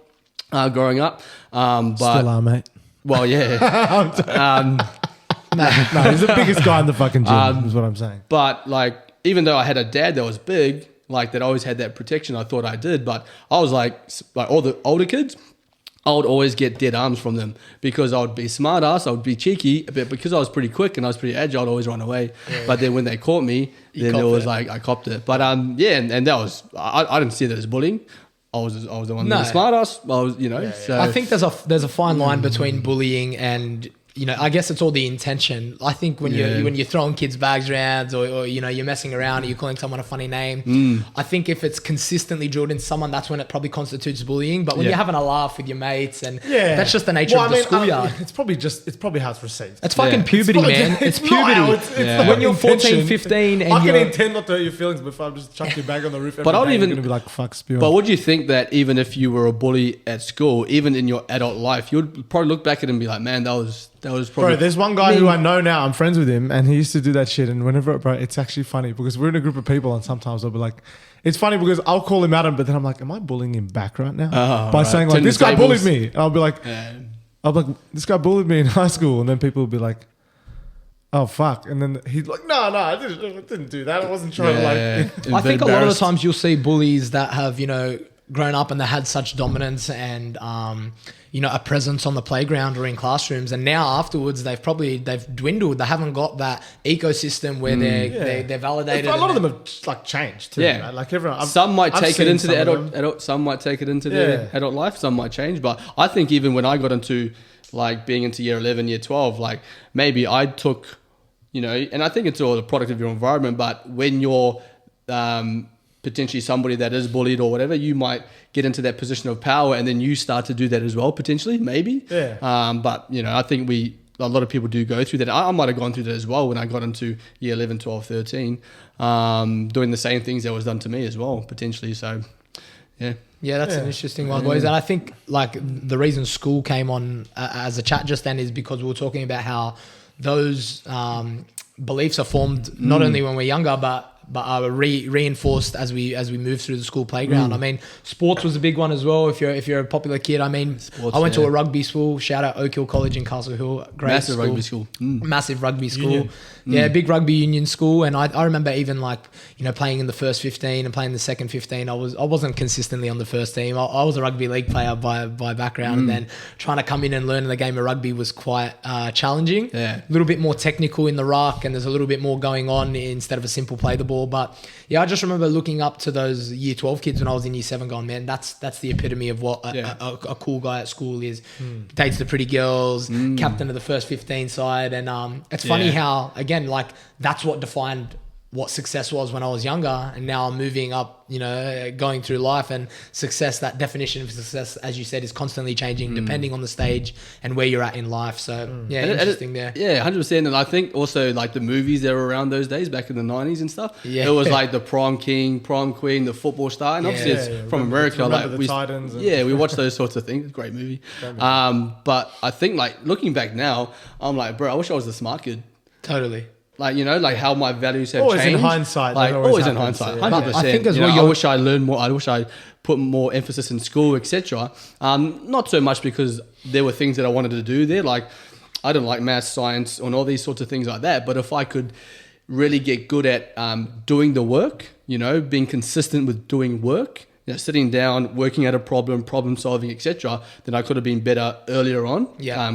growing up. But
Still are, mate.
well, yeah.
No, he's the biggest guy in the fucking gym, is what I'm saying.
But like, even though I had a dad that was big, like that always had that protection, I thought I did. But I was like all the older kids, I would always get dead arms from them because I would be smart ass, I would be cheeky, but because I was pretty quick and I was pretty agile, I'd always run away. Yeah. But then when they caught me, then it was like I copped it. But and that was I didn't see that as bullying. I was the one that was smart ass. I was, So
I think there's a fine line between bullying and I guess it's all the intention. I think when you're throwing kids' bags around or you're messing around or you're calling someone a funny name, I think if it's consistently drilled in someone, that's when it probably constitutes bullying. But when you're having a laugh with your mates, and that's just the nature of the schoolyard.
It's probably how it's received.
It's fucking puberty, man. It's puberty.
It's
when you're 14, 15 and
I can
you're...
intend not to hurt your feelings, but if I'm just chucking your bag on the roof every
But I don't
day,
even-
you're going to be like, fuck, spewing.
But would you think that even if you were a bully at school, even in your adult life, you would probably look back at it and be like, man, that was probably...
Bro, there's one guy who I know now, I'm friends with him, and he used to do that shit. And whenever, bro, it's actually funny because we're in a group of people, and sometimes I'll be like, it's funny because I'll call him out, but then I'm like, am I bullying him back right now? By saying like,
Turn
this
the
guy
tables.
bullied me. And I'll be like, this guy bullied me in high school. And then people will be like, oh, fuck. And then he's like, no, I didn't do that. I wasn't trying to like...
I think a lot of the times you'll see bullies that have, grown up and they had such dominance and, a presence on the playground or in classrooms. And now afterwards, they've dwindled. They haven't got that ecosystem where they're validated.
A lot of them have like changed too.
Yeah.
Right? Like everyone,
some might
I've
take it
seen
into the
some of them.
adult. Some might take it into the adult life. Some might change. But I think even when I got into like being into year 11, year 12, like maybe I took, and I think it's all a product of your environment. But when you're potentially somebody that is bullied or whatever, you might get into that position of power, and then you start to do that as well potentially, maybe.
Yeah.
But I think a lot of people do go through that. I might have gone through that as well when I got into year 11, 12, 13, doing the same things that was done to me as well, potentially. So, yeah.
Yeah, that's an interesting one, boys. And I think like the reason school came on as a chat just then is because we were talking about how those beliefs are formed not only when we're younger, but reinforced as we move through the school playground. I mean, sports was a big one as well. If you're a popular kid, I mean,
Sports,
I went to a rugby school. Shout out Oak Hill College in Castle Hill. Great
Massive
school.
rugby school.
Massive rugby school.
Union.
Yeah, big rugby union school. And I remember even like, playing in the first 15 and playing the second 15. I wasn't consistently on the first team. I was a rugby league player by background, and then trying to come in and learn the game of rugby was quite challenging.
Yeah.
A little bit more technical in the ruck, and there's a little bit more going on instead of a simple play the ball. But yeah, I just remember looking up to those year 12 kids when I was in year 7 going, man, that's the epitome of what a cool guy at school is. Dates the pretty girls, captain of the first 15 side. And it's funny how, again, like that's what defined what success was when I was younger, and now I'm moving up, going through life, and success, that definition of success, as you said, is constantly changing depending on the stage and where you're at in life. So interesting there.
Yeah, 100%. And I think also like the movies that were around those days back in the 90s and stuff,
Yeah.
it was like the prom king, prom queen, the football star, and obviously it's from America.
Remember
Like
the Titans and-
we watch those sorts of things. Great movie. But I think like looking back now, I'm like, bro, I wish I was the smart kid.
Totally.
Like, like how my values have
Always in
changed.
hindsight,
Like,
that always
always in
happens,
hindsight.
yeah.
100%.
But I think as well,
I
you're-
wish I learned more. I wish I put more emphasis in school, etc. Not so much because there were things that I wanted to do there. Like, I don't like math, science, and all these sorts of things like that. But if I could really get good at doing the work, being consistent with doing work, sitting down, working at a problem solving, etc., then I could have been better earlier on,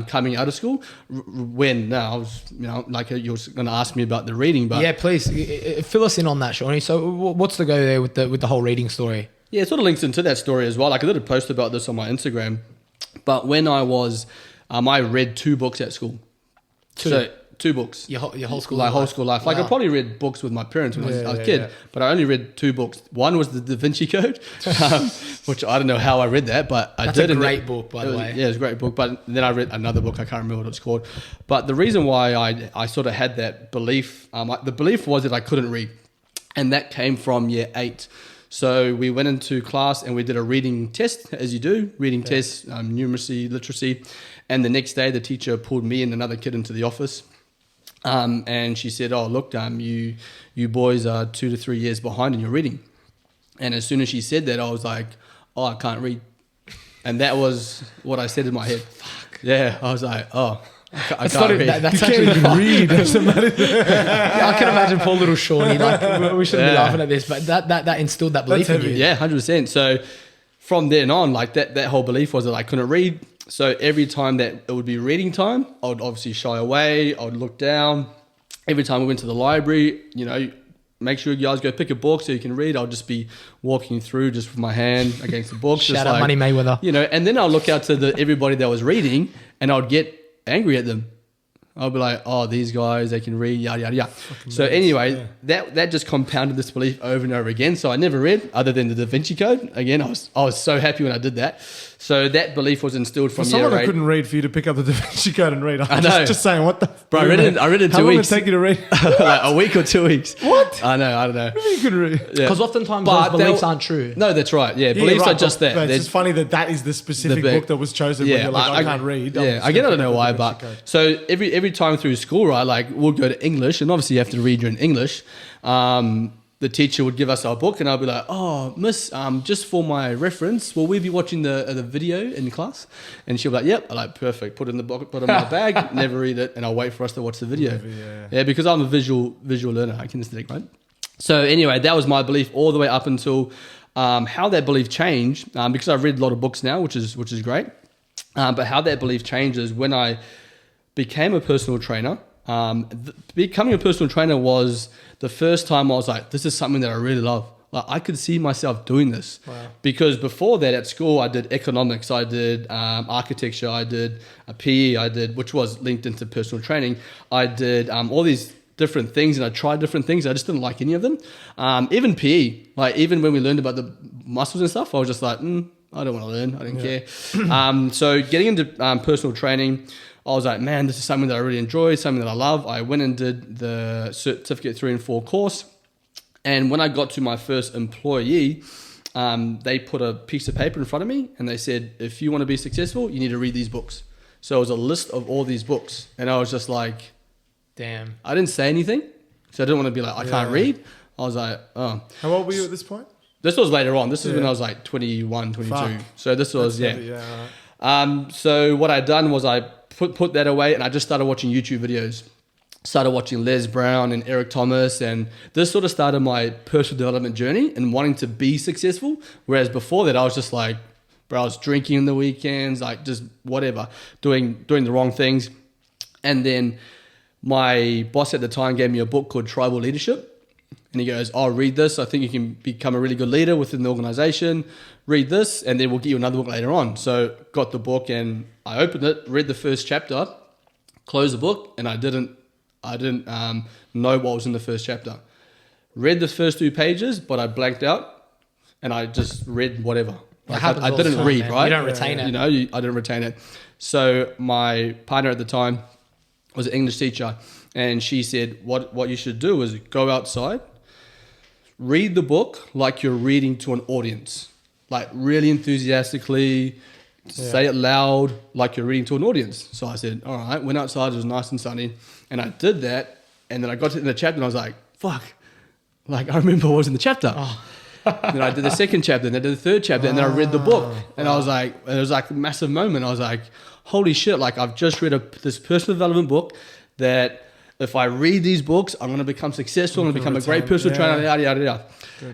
coming out of school. When I was, like you were going to ask me about the reading, but
Yeah, please fill us in on that, Shawnee. So what's the go there with the whole reading story?
yeah, it sort of links into that story as well. Like I did a post about this on my Instagram, but when I was, I read 2 books at school. So 2 books.
Your whole school
Like
life?
whole school life. Like I
Wow.
probably read books with my parents when I was a kid,
yeah.
but I only read 2 books. One was the Da Vinci Code, which I don't know how I read that, but I
That's
did.
a
and
great book, by the way.
Yeah, it's a great book. But then I read another book. I can't remember what it's called. But the reason why I sort of had that belief, the belief was that I couldn't read, and that came from year 8. So we went into class and we did a reading test, as you do, reading tests, numeracy, literacy. And the next day, the teacher pulled me and another kid into the office. And she said, "Oh, look, you boys are 2 to 3 years behind in your reading." And as soon as she said that, I was like, "Oh, I can't read." And that was what I said in my head. Fuck. Yeah, I was like, "Oh, I can't read."
That's
You
actually
can't even read. That's
I can imagine poor little Shawnee. Like we shouldn't be laughing at this, but that instilled that belief in
That's
you.
heavy.
Yeah, 100%. So from then on, like that whole belief was that I couldn't read. So every time that it would be reading time, I would obviously shy away. I would look down. Every time we went to the library, make sure you guys go pick a book so you can read. I'll just be walking through just with my hand against the book.
Shout
just
out Money Mayweather.
And then I'll look out to everybody that was reading and I'd get angry at them. I'll be like, "Oh, these guys, they can read, yada, yada, yada." So anyway, that just compounded this belief over and over again. So I never read other than the Da Vinci Code. Again, I was so happy when I did that. So that belief was instilled from
For someone
year
that
8.
couldn't read, for you to pick up the Da Vinci Code and read,
I
I'm
know.
just saying, what the?
Bro, I read it in
How
2
long
weeks.
did it take you to read?
Like a week or 2 weeks.
What?
I don't know.
You couldn't read.
Yeah.
Because oftentimes
But
those beliefs
they'll-
aren't true.
No, that's right. Yeah,
Yeah,
beliefs
right,
are just that.
But
They're-
it's just funny that is the specific
The
book that was chosen when you're like, I can't read. I'm
Yeah,
just
again, I
gonna
don't know
pick
why,
up the Da
but
Vinci Code.
so every time through school, right, like we'll go to English, and obviously you have to read your English. The teacher would give us our book, and I'll be like, "Oh, miss, just for my reference, will we be watching the video in class?" And she'll be like, "Yep." I'm like, "Perfect." Put it in the bottom of my bag, never read it, and I'll wait for us to watch the video. Yeah, because I'm a visual learner, I kinesthetic, right? So anyway, that was my belief all the way up until how that belief changed, because I've read a lot of books now, which is great. But how that belief changes when I became a personal trainer. Becoming a personal trainer was the first time I was like, this is something that I really love. Like I could see myself doing this.
Wow.
Because before that at school, I did economics, I did architecture, I did a PE, which was linked into personal training. I did all these different things, and I tried different things. I just didn't like any of them. Even PE, like even when we learned about the muscles and stuff, I was just like, I don't want to learn. I didn't care. So getting into personal training, I was like, man, this is something that I really enjoy, something that I love. I went and did the certificate 3 and 4 course. And when I got to my first employee, they put a piece of paper in front of me and they said, if you want to be successful, you need to read these books. So it was a list of all these books. And I was just like,
Damn.
I didn't say anything. So I didn't want to be like, I can't read. I was like, oh.
How old were you at this point?
This was later on. This is when I was like 21, 22.
Fuck.
So this was,
That's
yeah.
heavy, right.
So what I'd done was I put that away and I just started watching YouTube videos. Started watching Les Brown and Eric Thomas, and this sort of started my personal development journey and wanting to be successful. Whereas before that, I was just like, bro, I was drinking in the weekends, like just whatever, doing the wrong things. And then my boss at the time gave me a book called Tribal Leadership. And he goes, oh, read this. I think you can become a really good leader within the organization. Read this, and then we'll get you another book later on. So got the book, and I opened it, read the first chapter, closed the book, and I didn't know what was in the first chapter. Read the first 2 pages, but I blanked out, and I just read whatever. Like I didn't read,
man.
right?
You don't retain it.
You know, I didn't retain it. So my partner at the time was an English teacher, and she said, what you should do is go outside, read the book like you're reading to an audience, like really enthusiastically, say it loud like you're reading to an audience. So I said, all right, went outside, it was nice and sunny, and I did that, and then I got to the chapter and I was like, fuck, like I remember what was in the chapter. Then I did the second chapter, and I did the third chapter, and then I read the book, and I was like, it was like a massive moment. I was like, holy shit, like I've just read this personal development book that if I read these books, I'm going to become successful, I'm going to become a great personal trainer, yada, yada, yada.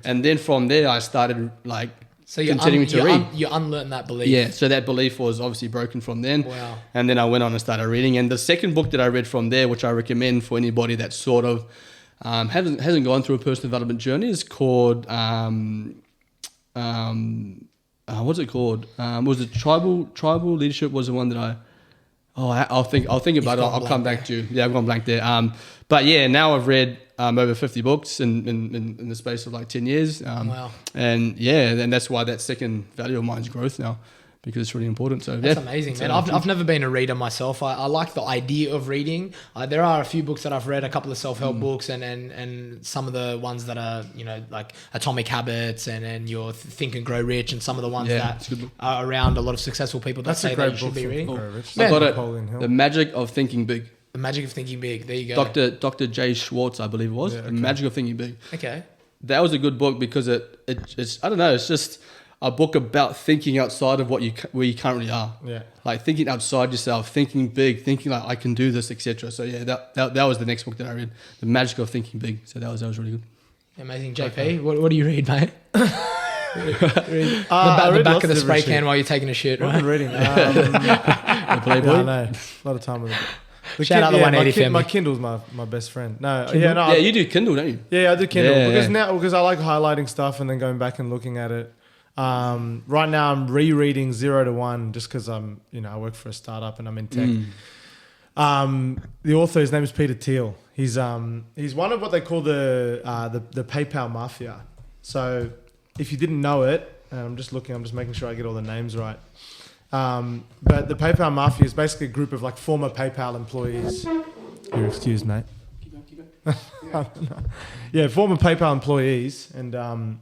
And then from there, I started like continuing to read.
You unlearned that belief.
Yeah, so that belief was obviously broken from then.
Wow.
And then I went on and started reading. And the second book that I read from there, which I recommend for anybody that sort of hasn't gone through a personal development journey, is called what's it called? Was it tribal leadership? Was the one that I'll think about it. I'll come back to you. Yeah, I've gone blank there. But yeah, now I've read over 50 books in the space of like 10 years.
Wow.
And yeah, and that's why that second value of mine is growth now, because it's really important. So
that's amazing, man. I've never been a reader myself. I like the idea of reading. There are a few books that I've read, a couple of self-help books, and some of the ones that are, you know, like Atomic Habits and your Think and Grow Rich, and some of the ones that are around a lot of successful people that say that you should be reading.
I got it. The Magic of Thinking Big.
The Magic of Thinking Big. There you go.
Dr. Jay Schwartz, I believe it was. The Magic of Thinking Big.
Okay.
That was a good book because it's I don't know, it's just a book about thinking outside of where you currently are. Yeah. Like thinking outside yourself, thinking big, thinking like I can do this, etc. So yeah, that was the next book that I read, The Magic of Thinking Big. So that was really good.
Amazing. JP, what do you read, mate? The back of the spray can while you're taking a shit, right?
I've been reading.
Playboy.
No, a lot of time with it.
Shout out the 180 family.
My Kindle's my best friend.
Yeah, you do Kindle, don't you?
Yeah, I do Kindle because I like highlighting stuff and then going back and looking at it. Right now I'm rereading 0 to 1 just because I work for a startup and I'm in tech. The author, his name is Peter Thiel. He's one of what they call the PayPal mafia. So if you didn't know it, I'm just making sure I get all the names right. But the PayPal mafia is basically a group of like former PayPal employees. You're excused, mate. Keep going. Yeah, former PayPal employees and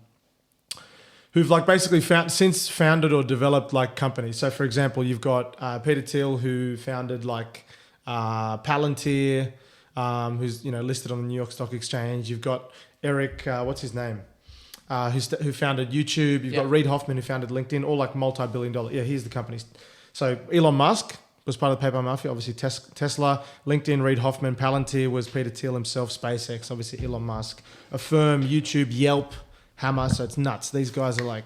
who've like basically founded or developed like companies. So for example, you've got Peter Thiel, who founded like Palantir, who's listed on the New York Stock Exchange. You've got Eric, what's his name? Who founded YouTube. You've got Reid Hoffman, who founded LinkedIn, all like multi-billion-dollar. Yeah, here's the companies. So Elon Musk was part of the PayPal mafia, obviously Tesla, LinkedIn, Reid Hoffman, Palantir was Peter Thiel himself, SpaceX, obviously Elon Musk, Affirm, YouTube, Yelp, Hammer. So it's nuts. It's crazy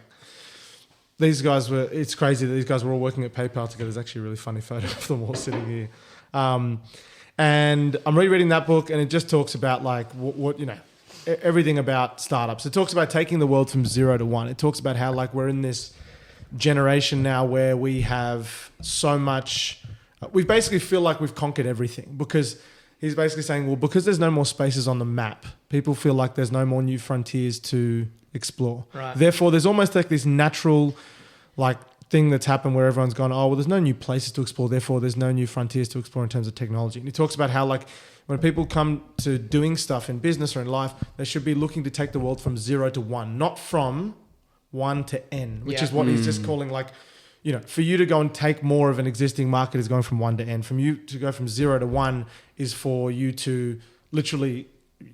that these guys were all working at PayPal together. There's actually a really funny photo of them all sitting here. And I'm rereading that book, and it just talks about like what everything about startups. It talks about taking the world from 0 to 1. It talks about how like we're in this generation now where we have so much, we basically feel like we've conquered everything, because he's basically saying, well, because there's no more spaces on the map, people feel like there's no more new frontiers to explore. Right. Therefore, there's almost like this natural like thing that's happened where everyone's gone, oh, well, there's no new places to explore. Therefore, there's no new frontiers to explore in terms of technology. And he talks about how like when people come to doing stuff in business or in life, they should be looking to take the world from 0 to 1, not from 1 to N, which is what he's just calling like, for you to go and take more of an existing market is going from 1 to N. From you to go from 0 to 1 is for you to literally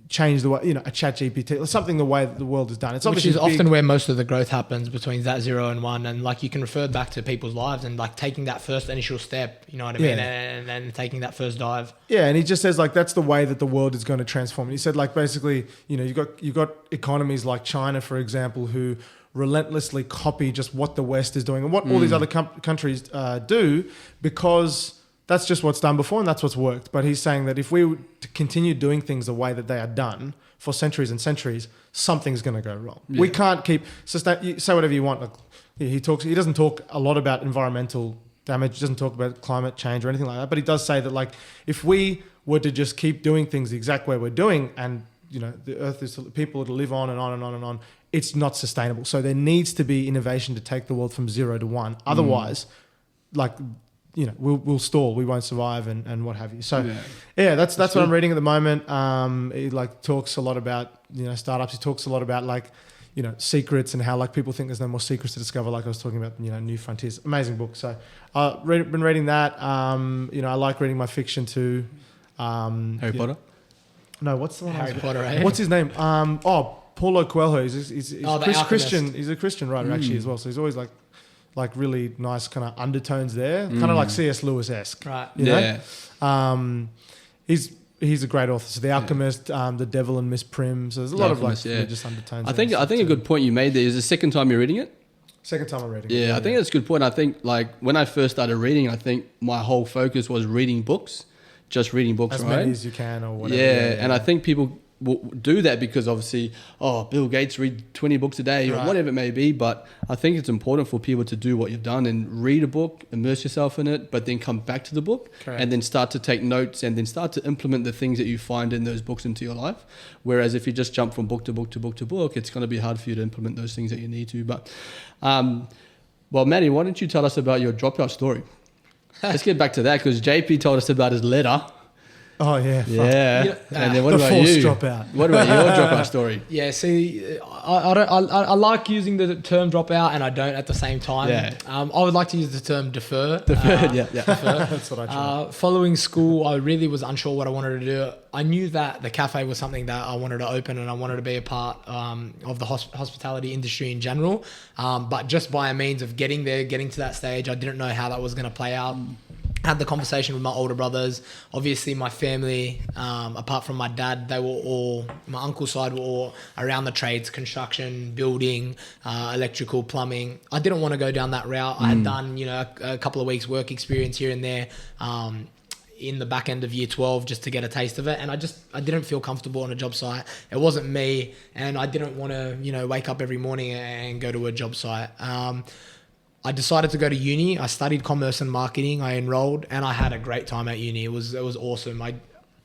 change the way, a chat GPT or something, the way that the world is done. It's
Which
obviously
is often where most of the growth happens, between that 0 and 1. And like you can refer back to people's lives and like taking that first initial step, you know what I mean? And then taking that first dive.
Yeah, and he just says like that's the way that the world is going to transform. And he said like basically, you've got economies like China, for example, who relentlessly copy just what the West is doing and what all these other countries do, because that's just what's done before and that's what's worked. But he's saying that if we were to continue doing things the way that they are done for centuries and centuries, something's going to go wrong. Yeah. We can't keep you say whatever you want. Like, he doesn't talk a lot about environmental damage. He doesn't talk about climate change or anything like that. But he does say that like if we were to just keep doing things the exact way we're doing, and the earth is people to live on and on and on and on, it's not sustainable. So there needs to be innovation to take the world from 0 to 1. Otherwise, we'll stall, we won't survive, and what have you. So, that's what I'm reading at the moment. He like talks a lot about startups. He talks a lot about like secrets and how like people think there's no more secrets to discover. Like I was talking about new frontiers. Amazing book. So I've been reading that. I like reading my fiction too.
Harry Potter.
No, what's the one?
Harry Potter. Eh?
What's his name? Paulo Coelho. He's Christian. He's a Christian writer actually as well. So he's always like really nice kind of undertones there, kind of like C.S. Lewis-esque.
Right.
He's a great author. So The Alchemist, The Devil and Miss Prim. So there's a lot of like religious undertones.
I think a good point you made there is the second time you're reading it.
Second time I'm reading it.
Yeah, I think that's a good point. I think like when I first started reading, I think my whole focus was reading books, just reading books,
as
right?
many as you can or whatever.
Yeah, and I think people will do that because obviously, Bill Gates read 20 books a day or whatever it may be. But I think it's important for people to do what you've done and read a book, immerse yourself in it, but then come back to the book and then start to take notes and then start to implement the things that you find in those books into your life. Whereas if you just jump from book to book to book to book, it's going to be hard for you to implement those things that you need to. But, well, Maddie, why don't you tell us about your dropout story? Let's get back to that because JP told us about his letter.
Oh yeah,
yeah. And then what about
you?
Dropout. What about your dropout story?
Yeah, see, I like using the term dropout, and I don't at the same time.
Yeah.
I would like to use the term defer.
Deferred,
Defer.
That's what I try.
Following school, I really was unsure what I wanted to do. I knew that the cafe was something that I wanted to open, and I wanted to be a part of the hospitality industry in general. But just by a means of getting to that stage, I didn't know how that was going to play out. Had the conversation with my older brothers. Obviously, my family, apart from my dad, they were all, my uncle's side were all around the trades, construction, building, electrical, plumbing. I didn't want to go down that route. I had done, a couple of weeks work experience here and there in the back end of year 12 just to get a taste of it. And I didn't feel comfortable on a job site. It wasn't me. And I didn't want to, wake up every morning and go to a job site. I decided to go to uni. I studied commerce and marketing. I enrolled and I had a great time at uni. It was awesome.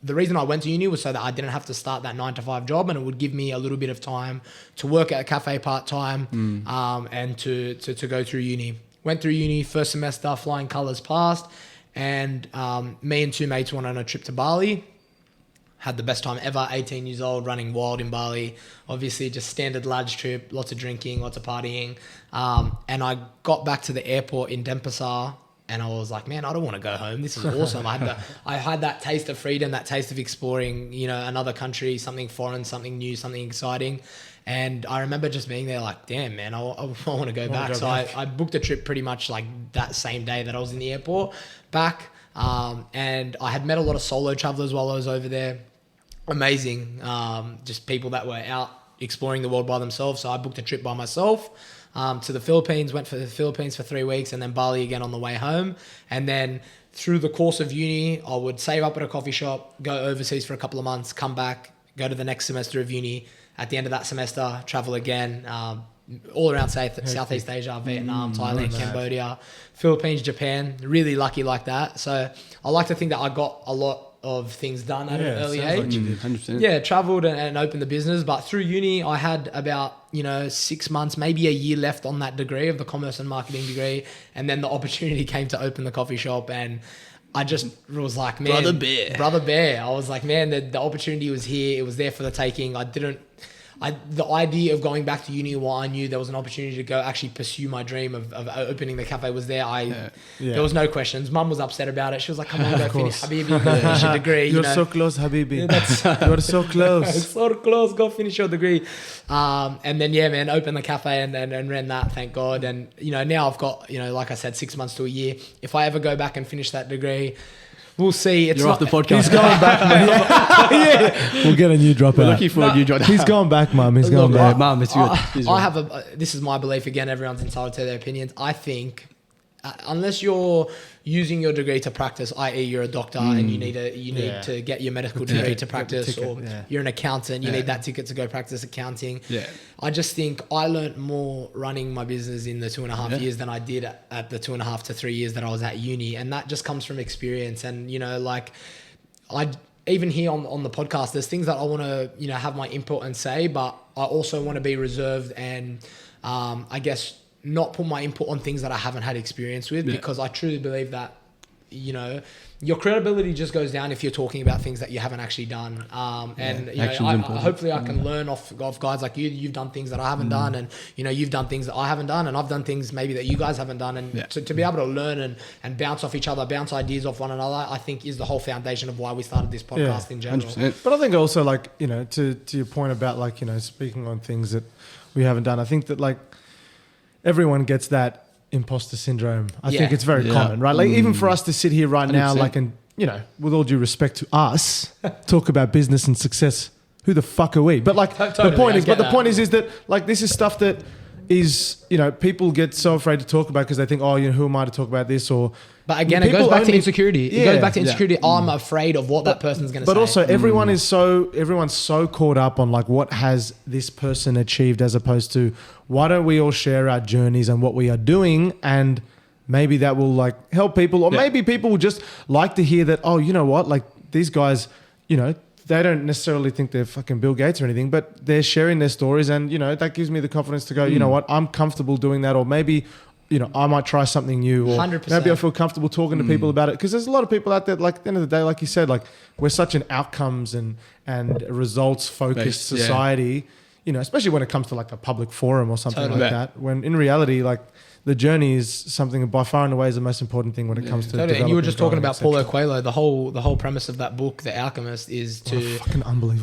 The reason I went to uni was so that I didn't have to start that 9-to-5 job, and it would give me a little bit of time to work at a cafe part-time and to go through uni. Went through uni, first semester, flying colours passed, and me and two mates went on a trip to Bali. Had the best time ever, 18 years old, running wild in Bali. Obviously, just standard lads trip, lots of drinking, lots of partying. And I got back to the airport in Denpasar, and I was like, man, I don't want to go home. This is awesome. I had that taste of freedom, that taste of exploring, another country, something foreign, something new, something exciting. And I remember just being there like, damn, man, I want to go back. So I booked a trip pretty much like that same day that I was in the airport back. And I had met a lot of solo travelers while I was over there. Amazing. Just people that were out exploring the world by themselves. So I booked a trip by myself to the Philippines, went for the Philippines for 3 weeks, and then Bali again on the way home. And then through the course of uni, I would save up at a coffee shop, go overseas for a couple of months, come back, go to the next semester of uni. At the end of that semester, travel again, all around Southeast Asia, Vietnam, Thailand, Cambodia, Philippines, Japan. Really lucky like that. So I like to think that I got a lot of things done at an early age.
Like you did.
100%.
Yeah, traveled and opened the business. But through uni, I had about 6 months, maybe a year left on that degree of the commerce and marketing degree. And then the opportunity came to open the coffee shop, and I just was like, man, Brother Bear. I was like, man, the opportunity was here. It was there for the taking. the idea of going back to uni while I knew there was an opportunity to go actually pursue my dream of opening the cafe was there. There was no questions. Mum was upset about it. She was like, come on, go finish Habibi, go finish your degree.
You're so close, Habibi. You're so close.
So close, go finish your degree. And then, yeah, man, opened the cafe and ran that, thank God. And, now I've got, like I said, 6 months to a year. If I ever go back and finish that degree, we'll see. It's
You're
not,
off the podcast.
He's going back, man. Yeah. We'll get a new dropout.
We're looking for a new dropout.
He's going back, Mum. He's going back.
Mum, it's good.
This is my belief. Again, everyone's entitled to their opinions. I think unless you're using your degree to practice, i.e. you're a doctor and you need to get your medical degree to practice, or you're an accountant, you need that ticket to go practice accounting.
Yeah.
I just think I learned more running my business in the 2.5 years than I did at the 2.5 to 3 years that I was at uni. And that just comes from experience. And, even here on the podcast, there's things that I want to, have my input and say, but I also want to be reserved and, I guess, not put my input on things that I haven't had experience with, because I truly believe that, your credibility just goes down if you're talking about things that you haven't actually done. Hopefully I can learn off guys like you. You've done things that I haven't done, and you've done things that I haven't done, and I've done things maybe that you guys haven't done, and to be able to learn and bounce off each other, bounce ideas off one another, I think is the whole foundation of why we started this podcast in general.
100%.
But I think also to your point about speaking on things that we haven't done, I think that everyone gets that imposter syndrome. I think it's very common, right? Even for us to sit here right 100%. Now, and with all due respect to us, talk about business and success. Who the fuck are we? But
totally,
the point is that this is stuff that is, people get so afraid to talk about because they think, who am I to talk about this? But
again, it goes back to insecurity. It goes back to insecurity. I'm afraid of what that person's going to say.
But also, everyone's so caught up on what has this person achieved, as opposed to why don't we all share our journeys and what we are doing, and maybe that will help people, or maybe people will just like to hear that. Oh, you know what? These guys, they don't necessarily think they're fucking Bill Gates or anything, but they're sharing their stories, and that gives me the confidence to go. You know what? I'm comfortable doing that, or maybe. I might try something new, or
100%.
Maybe I feel comfortable talking to people about it. Because there's a lot of people out there, at the end of the day, like you said, we're such an outcomes and results focused society, especially when it comes to a public forum or something like that. When in reality, the journey is something by far and away is the most important thing when it comes to developing.
And you were just talking about Paulo Coelho. The whole premise of that book, The Alchemist, is to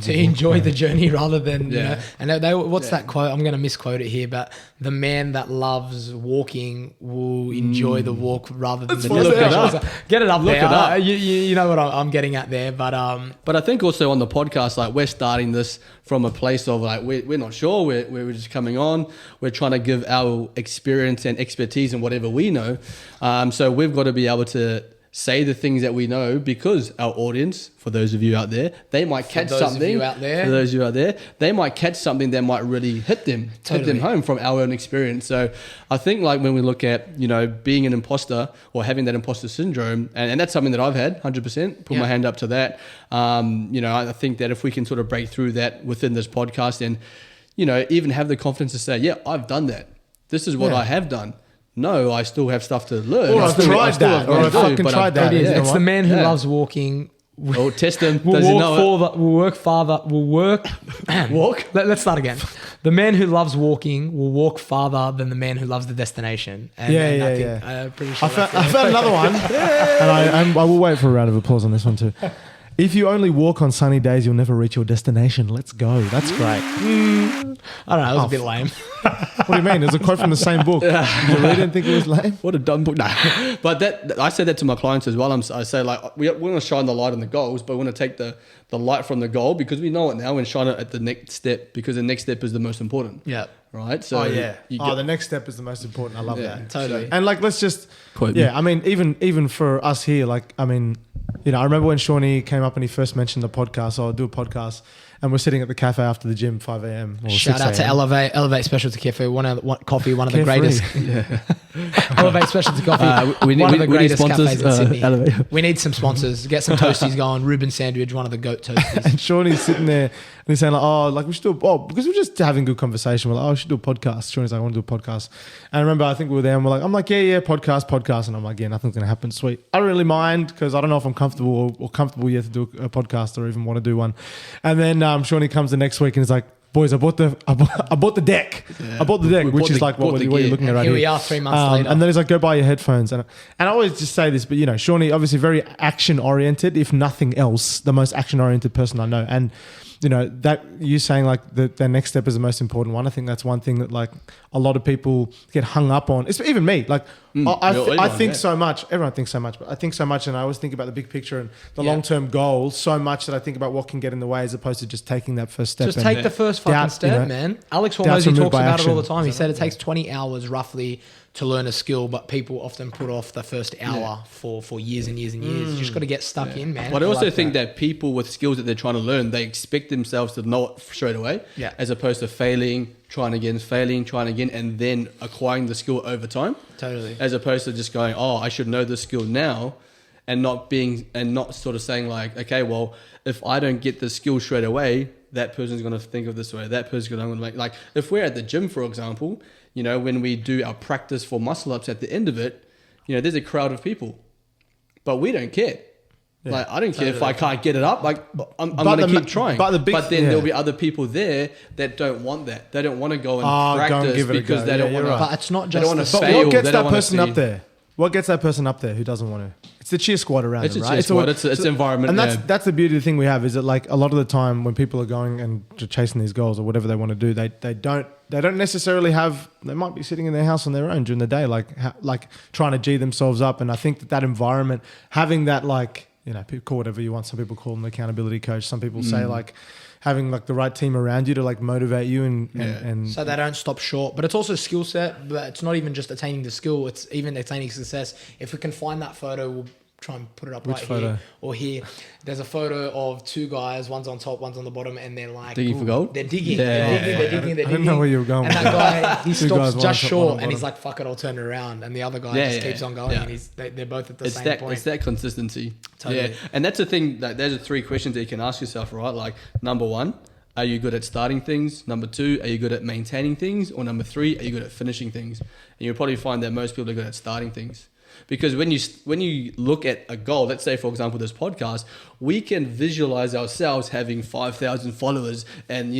enjoy the journey rather than And what's that quote? I'm going to misquote it here, but the man that loves walking will enjoy the walk rather than the destination. Get it up there. You know what I'm getting at there, but
I think also on the podcast, we're starting this from a place of we're not sure. We're just coming on. We're trying to give our experience and expertise in whatever we know. So we've got to be able to say the things that we know, because our audience, for those of you out there, they might catch something. For those of you out there, they might catch something that might really hit them home from our own experience. So I think when we look at, being an imposter or having that imposter syndrome, and that's something that I've had 100%, put my hand up to that. I think that if we can sort of break through that within this podcast and, even have the confidence to say, yeah, I've done that. This is what I have done. No, I still have stuff to learn.
Or I've tried that. Or I've fucking tried that.
It's the man who loves walking.
Oh, test him.
Does he know it? Walk. Let's start again. The man who loves walking will walk farther than the man who loves the destination. I'm pretty sure
I found another one. And I will wait for a round of applause on this one too. If you only walk on sunny days, you'll never reach your destination. Let's go. That's great.
I don't know. That was a bit lame.
What do you mean? There's a quote from the same book. You really didn't think it was lame?
What a dumb book. No. But I say that to my clients as well. I say we want to shine the light on the goals, but we want to take the light from the goal, because we know it now, and shine it at the next step, because the next step is the most important.
Yeah.
Right? So
the next step is the most important. I love that.
Totally.
And let's just... I mean, even for us here, I remember when Shawnee came up and he first mentioned the podcast. I'll do a podcast, and we're sitting at the cafe after the gym, 5 a.m.
Shout out to Elevate Specialty Cafe, one of the greatest. Elevate Specialty Coffee, one of the greatest cafes in Sydney. We need some sponsors. Get some toasties going. Reuben Sandwich, one of the GOAT toasties.
And Shawnee's sitting there and he's saying we should do because we're just having good conversation. We're like, we should do a podcast. Shawnee's like, I want to do a podcast. And I remember, I think we were there and I'm like, yeah, podcast. And I'm like, yeah, nothing's going to happen. Sweet. I don't really mind, because I don't know if I'm comfortable or comfortable yet to do a podcast or even want to do one. And then Shawnee comes the next week and he's like, boys, I bought the deck.
Yeah.
I bought the deck,
We
which
bought
is
the-
like what
bought the
you're
gear.
looking at
And
right
here
here.
we are 3 months later.
And then he's like, go buy your headphones. And I always just say this, but Shawnee, obviously very action oriented, if nothing else, the most action oriented person I know. And that you saying like the next step is the most important one. I think that's one thing that like a lot of people get hung up on. It's even me. Like I think so much. Everyone thinks so much, but I think so much, and I always think about the big picture and the long term goal so much that I think about what can get in the way as opposed to just taking that first step.
Just take the first fucking step, man. Alex Hormozy
removed
talks
by
about it all the
action.
time. He said it takes 20 hours roughly to learn a skill, but people often put off the first hour for years and years and years. You just got to get stuck in, man.
But I also think that people with skills that they're trying to learn, they expect themselves to know it straight away, as opposed to failing, trying again, and then acquiring the skill over time.
Totally.
As opposed to just going, oh, I should know this skill now, and not sort of saying like, okay, well, if I don't get the skill straight away, that person's going to think of this way. That person's going to make, like, if we're at the gym, for example, when we do our practice for muscle ups at the end of it, there's a crowd of people, but we don't care. Yeah, like, I don't care if I can't get it up. Like, I'm going to keep trying. But then there'll be other people there that don't want that. They don't want to go and practice because they don't want to.
But it's not just.
They don't want to
But
fail.
what gets
They
that
don't want to
person up there? What gets that person up there who doesn't want to? It's the cheer squad around them, right?
It's a cheer squad. It's environment.
And that's the beauty of the thing we have is that like a lot of the time when people are going and chasing these goals or whatever they want to do, they don't necessarily have. They might be sitting in their house on their own during the day, like trying to G themselves up. And I think that environment, having that people call whatever you want. Some people call them the accountability coach. Some people say like having like the right team around you to like motivate you and
so they don't stop short. But it's also a skill set, but it's not even just attaining the skill, it's even attaining success. If we can find that photo, we'll try and put it up here or here. There's a photo of two guys, one's on top, one's on the bottom, and they're like
digging for gold.
They're digging.
Yeah.
They're digging.
I didn't know where you were going.
And that guy, he stops
guys,
just
one
short,
on
and he's
bottom.
like, "Fuck it, I'll turn it around." And the other guy just keeps on going, and they're both at the same point.
It's that consistency.
Totally.
Yeah, and that's the thing. Like, there's the 3 questions that you can ask yourself, right? Like, number 1, are you good at starting things? Number 2, are you good at maintaining things? Or number 3, are you good at finishing things? And you'll probably find that most people are good at starting things. Because when you look at a goal, let's say, for example, this podcast, we can visualize ourselves having 5,000 followers and,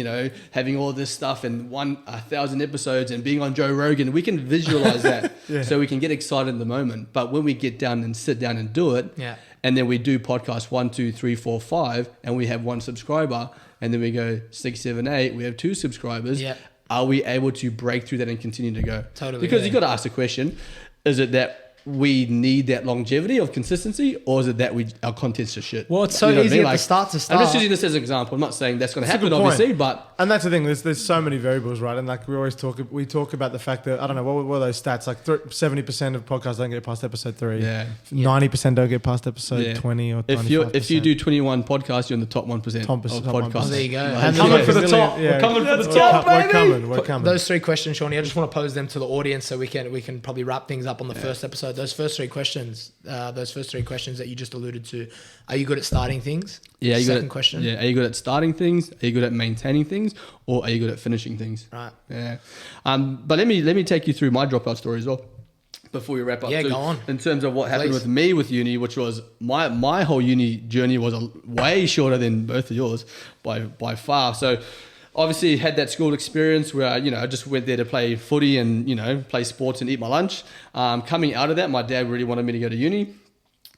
having all this stuff and 1,000 episodes and being on Joe Rogan. We can visualize that. So we can get excited in the moment. But when we get down and sit down and do it, and then we do podcast 1, 2, 3, 4, 5, and we have 1 subscriber, and then we go 6, 7, 8, we have 2 subscribers. Are we able to break through that and continue to go?
Totally.
Because you got to ask the question, is it that we need that longevity of consistency, or is it that our content's just shit?
Well, it's so easy at the start to start.
I'm just using this as an example. I'm not saying that's going to happen,
a good point.
obviously, but
and that's the thing. There's so many variables, right? And like we talk about the fact that I don't know what were those stats. Like 70% of podcasts don't get past episode 3. 90% don't get past episode 20 or 25%.
If you do 21 podcasts, you're in the top 1% of podcasts.
There you go.
And
Coming for the top.
Yeah.
We're coming for the top, baby.
We're coming.
Those 3 questions, Shawnee, I just want to pose them to the audience so we can probably wrap things up on the first episode. Those first 3 questions that you just alluded to. Are you good at starting things?
Yeah.
Second question.
Yeah. Are you good at starting things? Are you good at maintaining things? Or are you good at finishing things?
Right.
Yeah. But let me take you through my dropout story as well before we wrap up.
Yeah,
too,
go on.
In terms of what happened with me with uni, which was my whole uni journey was way shorter than both of yours by far. So obviously had that school experience where I just went there to play footy and play sports and eat my lunch. Coming out of that, my dad really wanted me to go to uni.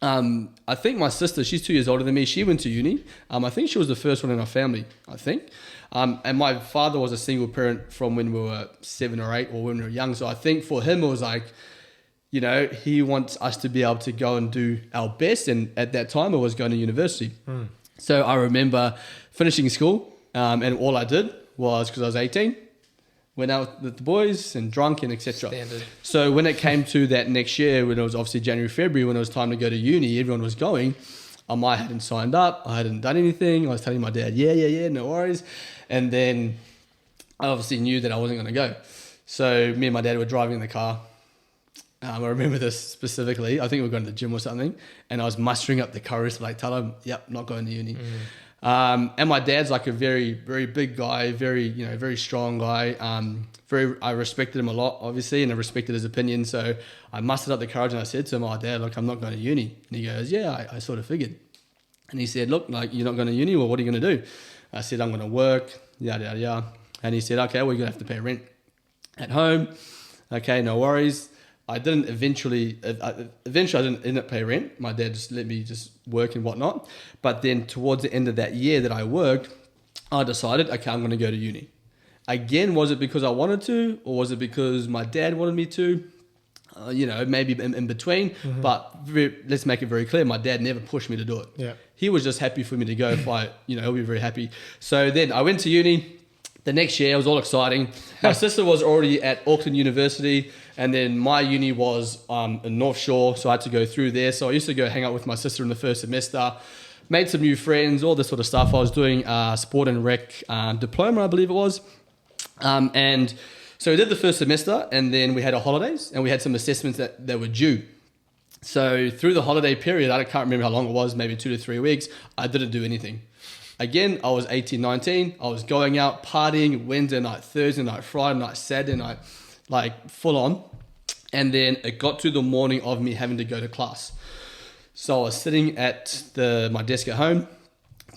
I think my sister, she's 2 years older than me, she went to uni. I think she was the first one in our family, I think. And my father was a single parent from when we were 7 or 8 or when we were young. So I think for him it was like, he wants us to be able to go and do our best. And at that time it was going to university. So I remember finishing school. And all I did was, because I was 18, went out with the boys and drunk and etc.
Standard.
So when it came to that next year, when it was obviously January, February, when it was time to go to uni, everyone was going. I hadn't signed up. I hadn't done anything. I was telling my dad, yeah, no worries. And then I obviously knew that I wasn't going to go. So me and my dad were driving in the car. I remember this specifically. I think we were going to the gym or something. And I was mustering up the courage to tell him, yep, not going to uni. And my dad's like a very, very big guy, very strong guy. I respected him a lot, obviously, and I respected his opinion. So I mustered up the courage and I said to him, Dad, look, I'm not going to uni. And he goes, yeah, I sort of figured. And he said, look, you're not going to uni, well, what are you going to do? I said, I'm going to work, yada, yada, yada. And he said, okay, well, you're going to have to pay rent at home. Okay, no worries. I didn't eventually I didn't end up pay rent. My dad just let me just work and whatnot. But then towards the end of that year that I worked, I decided, okay, I'm going to go to uni. Again, was it because I wanted to, or was it because my dad wanted me to? Maybe in between. Mm-hmm. But let's make it very clear, my dad never pushed me to do it.
Yeah.
He was just happy for me to go. If he'll be very happy. So then I went to uni. The next year, it was all exciting. My sister was already at Auckland University, and then my uni was in North Shore, so I had to go through there. So I used to go hang out with my sister in the first semester, made some new friends, all this sort of stuff. I was doing sport and rec diploma, I believe it was. And so we did the first semester, and then we had our holidays, and we had some assessments that were due. So through the holiday period, I can't remember how long it was, maybe 2 to 3 weeks, I didn't do anything. Again, I was 18, 19. I was going out, partying Wednesday night, Thursday night, Friday night, Saturday night, like full on. And then it got to the morning of me having to go to class. So I was sitting at my desk at home,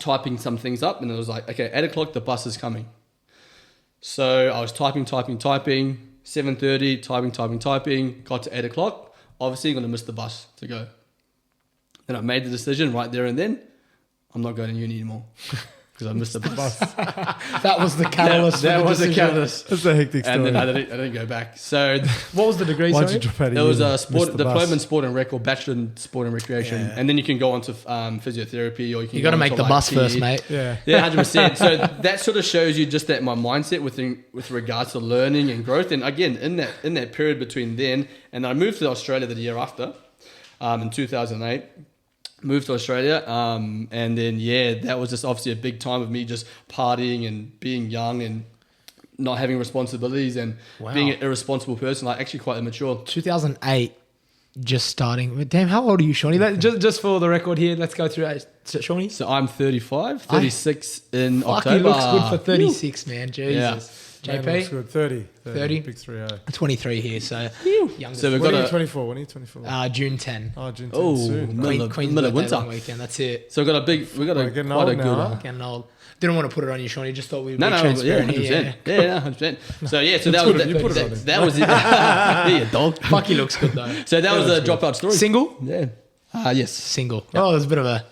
typing some things up, and it was like, okay, 8 o'clock, the bus is coming. So I was typing, 7:30, typing, got to 8 o'clock. Obviously, I'm going to miss the bus to go. Then I made the decision right there and then, I'm not going to uni anymore because I missed the bus.
That was the catalyst.
That was the catalyst.
That's a hectic story.
And then I didn't go back. So
what was the degree?
Why'd you drop out of
it was
uni?
a diploma in sport and rec, or bachelor in sport and recreation.
Yeah.
And then you can go on to physiotherapy, or you can.
You got to make the bus
PE.
first, mate.
Yeah.
Yeah, 100%. So that sort of shows you just that my mindset with regards to learning and growth. And again, in that period between then and I moved to Australia the year after, in 2008. Moved to Australia, and then that was just obviously a big time of me just partying and being young and not having responsibilities and being an irresponsible person, like actually quite immature.
2008, just starting. Damn, how old are you, Shawnee? Just for the record here, let's go through Shawnee.
So I'm 35, 36 in
Fuck,
October.
he looks good for 36, man. Jesus.
Yeah.
Man,
JP?
looks good. 30.
30?
Big 3-0.
23 here, so youngest.
So we've
When
got
are you 24? When are you 24?
June 10.
Oh, June 10.
Oh,
soon.
Queen's
middle of
birthday
winter.
long weekend, that's it.
So we've got
getting
quite a
old
good.
now, huh?
Getting old. Didn't want to put it on you, Shawnee. Just thought we'd be
No, yeah,
transparent
100%.
here.
Yeah, 100%. So that
put
was
it- you put it on him.
that was it. Yeah, you dog.
Fuck, he looks good though.
So that was a dropout story.
Single?
Yeah. Yes.
Single. Oh, there's a bit of a